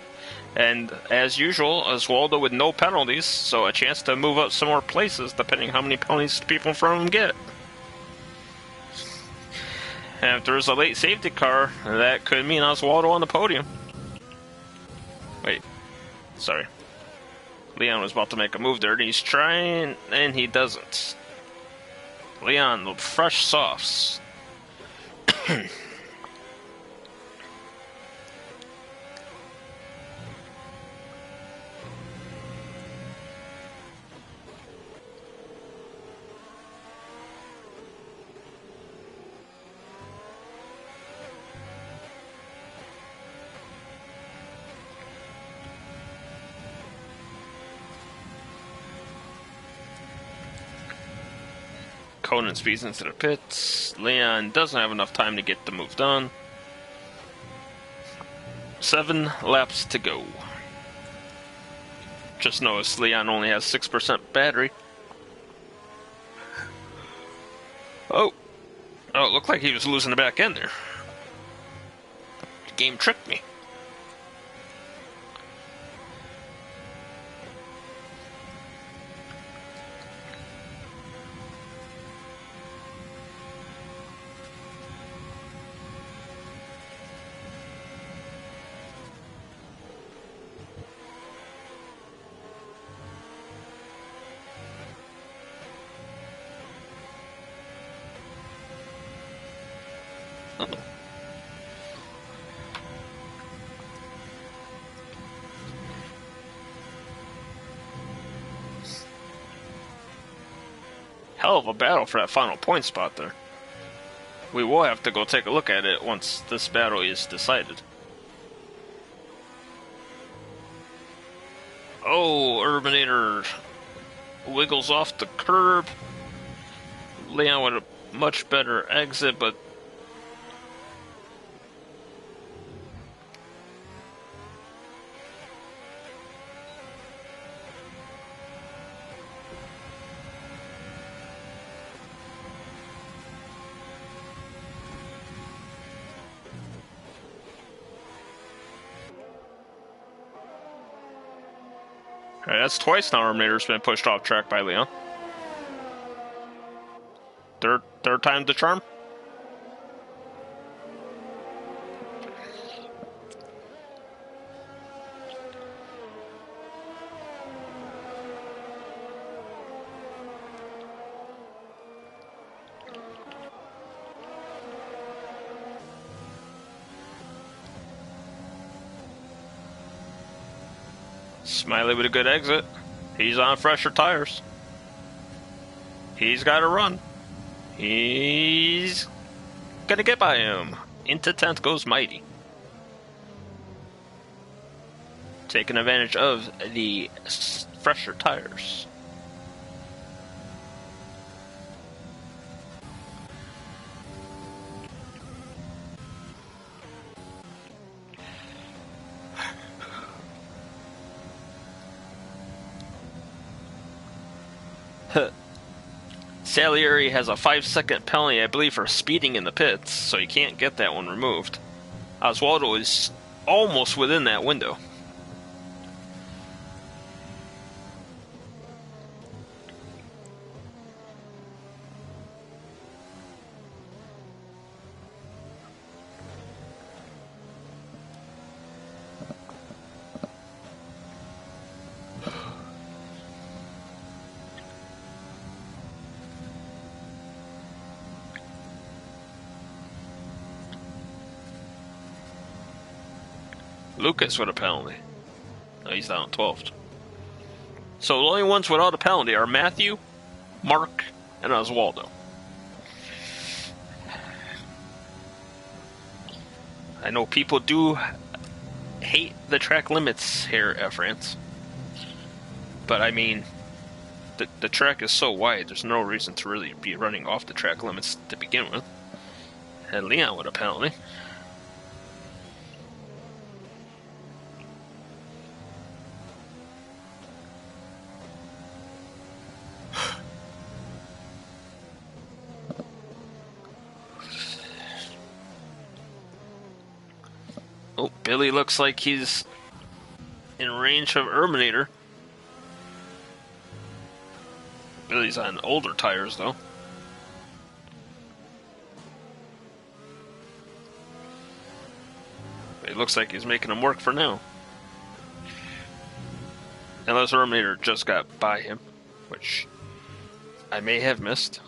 And as usual, Oswaldo with no penalties, so a chance to move up some more places depending how many penalties people in front of him get. And if there's a late safety car, that could mean Oswaldo on the podium. Wait, sorry. Leon was about to make a move there, and he's trying, and he doesn't. Leon, the fresh softs. Conan speeds into the pits. Leon doesn't have enough time to get the move done. 7 laps to go. Just noticed Leon only has 6% battery. Oh, it looked like he was losing the back end there. The game tricked me. Hell of a battle for that final point spot there. We will have to go take a look at it once this battle is decided. Oh, Urbanator wiggles off the curb. Leon with a much better exit, but alright, that's twice now Urbanator's been pushed off track by Leon. Third time the charm. Smiley with a good exit. He's on fresher tires. He's got to run. He's gonna get by him. Into 10th goes Mighty. Taking advantage of the fresher tires. Salieri has a 5-second penalty, I believe, for speeding in the pits, so he can't get that one removed. Oswaldo is almost within that window. Lucas with a penalty. No, he's down 12th. So the only ones without a penalty are Matthew, Mark, and Oswaldo. I know people do hate the track limits here at France. But I mean, the track is so wide, there's no reason to really be running off the track limits to begin with. And Leon with a penalty. Oh, Billy looks like he's in range of Urbanator. Billy's on older tires, though. It looks like he's making him work for now. Unless Urbanator just got by him, which I may have missed.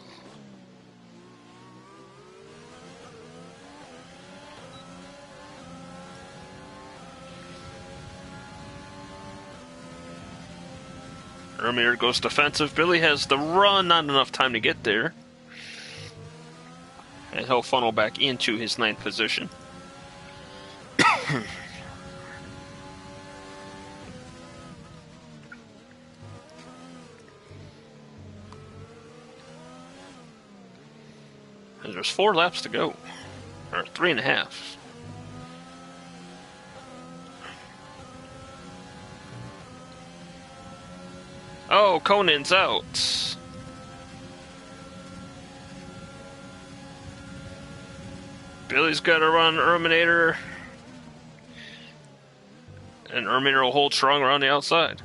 Urbanator goes defensive. Billy has the run, not enough time to get there. And he'll funnel back into his 9th position. And there's 4 laps to go. Or 3.5. Oh, Conan's out. Billy's got to run Urbanator. And Urbanator will hold strong around the outside.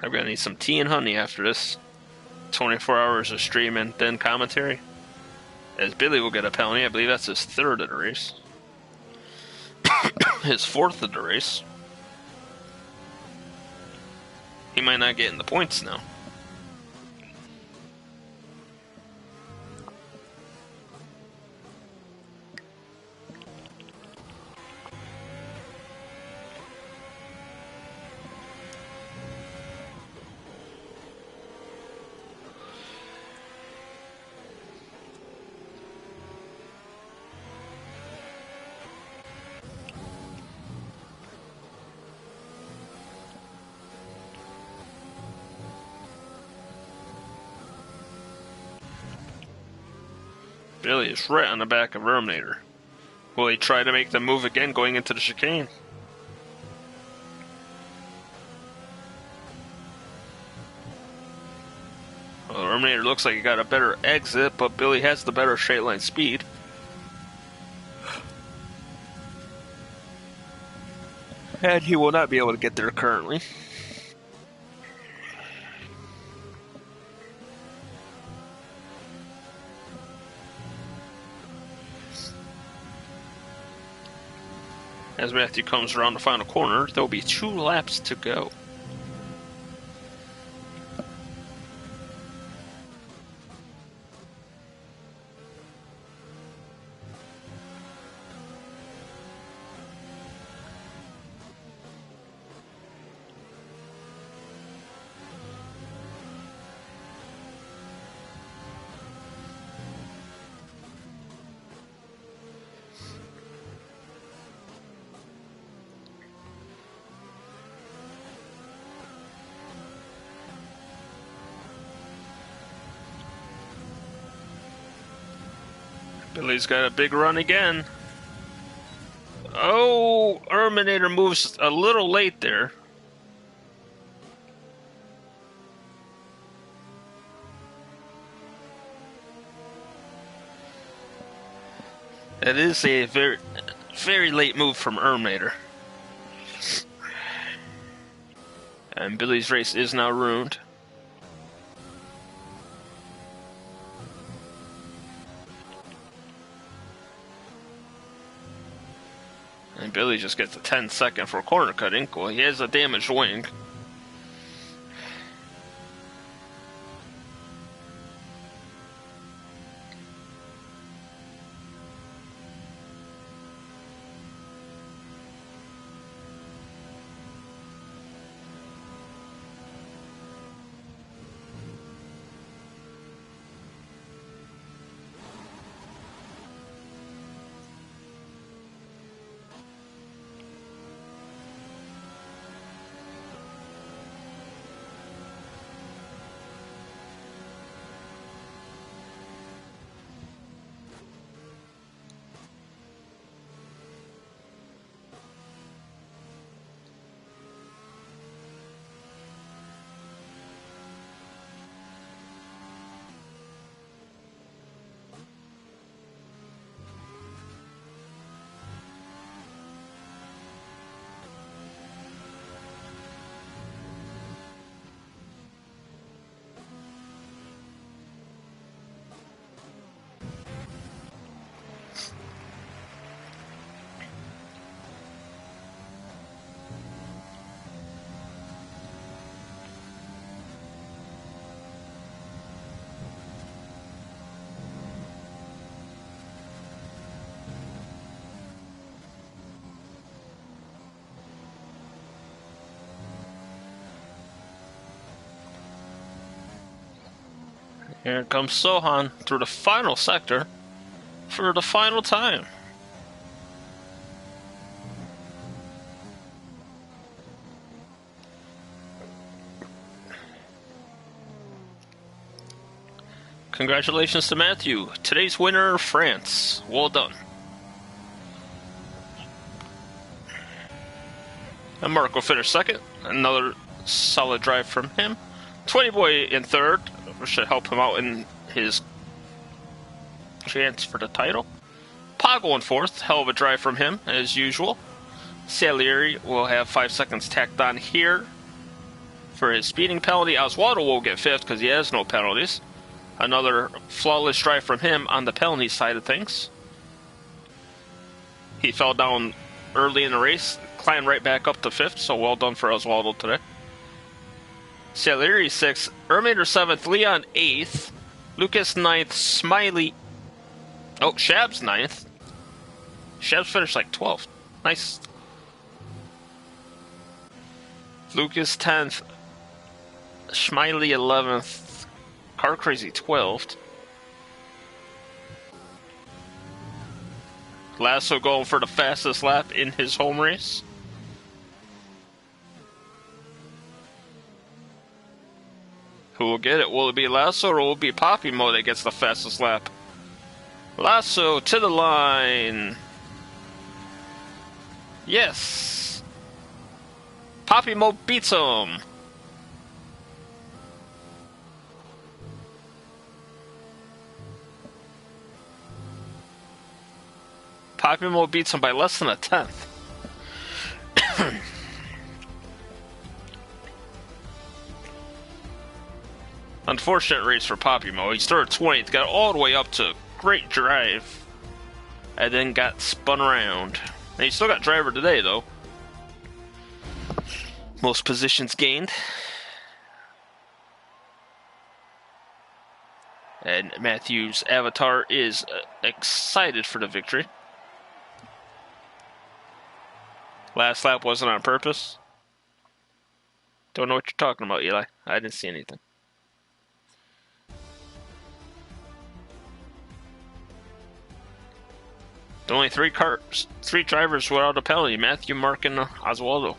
I'm gonna need some tea and honey after this 24 hours of streaming, then commentary. As Billy will get a penalty. I believe that's his 3rd of the race. His 4th of the race. He might not get in the points now. Billy is right on the back of Terminator. Will he try to make the move again going into the chicane? Well, Terminator looks like he got a better exit, but Billy has the better straight line speed. And he will not be able to get there currently. As Matthew comes around the final corner, there will be 2 laps to go. Billy's got a big run again. Oh, Terminator moves a little late there. That is a very, very late move from Terminator. And Billy's race is now ruined. And Billy just gets a 10-second for corner cutting. Well, he has a damaged wing. Here comes Sohan through the final sector for the final time. Congratulations to Matthew. Today's winner, France. Well done. And Mark will finish second. Another solid drive from him. 20 Boy in third, which should help him out in his chance for the title. Poggle in fourth. Hell of a drive from him, as usual. Salieri will have 5 seconds tacked on here for his speeding penalty. Oswaldo will get fifth because he has no penalties. Another flawless drive from him on the penalty side of things. He fell down early in the race, climbed right back up to fifth, so well done for Oswaldo today. Salieri 6th, Terminator 7th, Leon 8th, Lucas 9th, Smiley. Oh, Shab's 9th. Shab's finished like 12th. Nice. Lucas 10th, Smiley 11th, Car Crazy 12th. Lasso going for the fastest lap in his home race. Who will get it? Will it be Lasso or will it be Poppy Mo that gets the fastest lap? Lasso to the line. Yes. Poppy Mo beats him. Poppy Mo beats him by less than a tenth. Unfortunate race for Poppy Mo. He started 20th, got all the way up to great drive, and then got spun around. And he still got driver today, though. Most positions gained. And Matthew's avatar is excited for the victory. Last lap wasn't on purpose. Don't know what you're talking about, Eli. I didn't see anything. The only three drivers without a penalty: Matthew, Mark, and Oswaldo.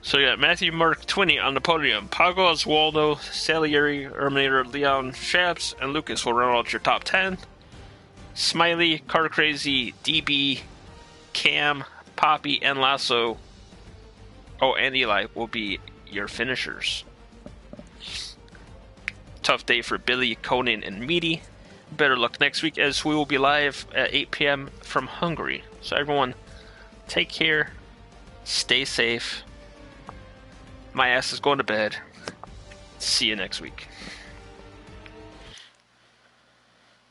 So you got Matthew, Mark, Twinney on the podium. Pago, Oswaldo, Salieri, Erminator, Leon, Shaps, and Lucas will run out your top 10. Smiley, Car Crazy, DB, Cam, Poppy, and Lasso. Oh, and Eli will be your finishers. Tough day for Billy, Conan, and Meaty. Better luck next week, as we will be live at 8 p.m. from Hungary. So everyone, take care, stay safe. My ass is going to bed. See you next week.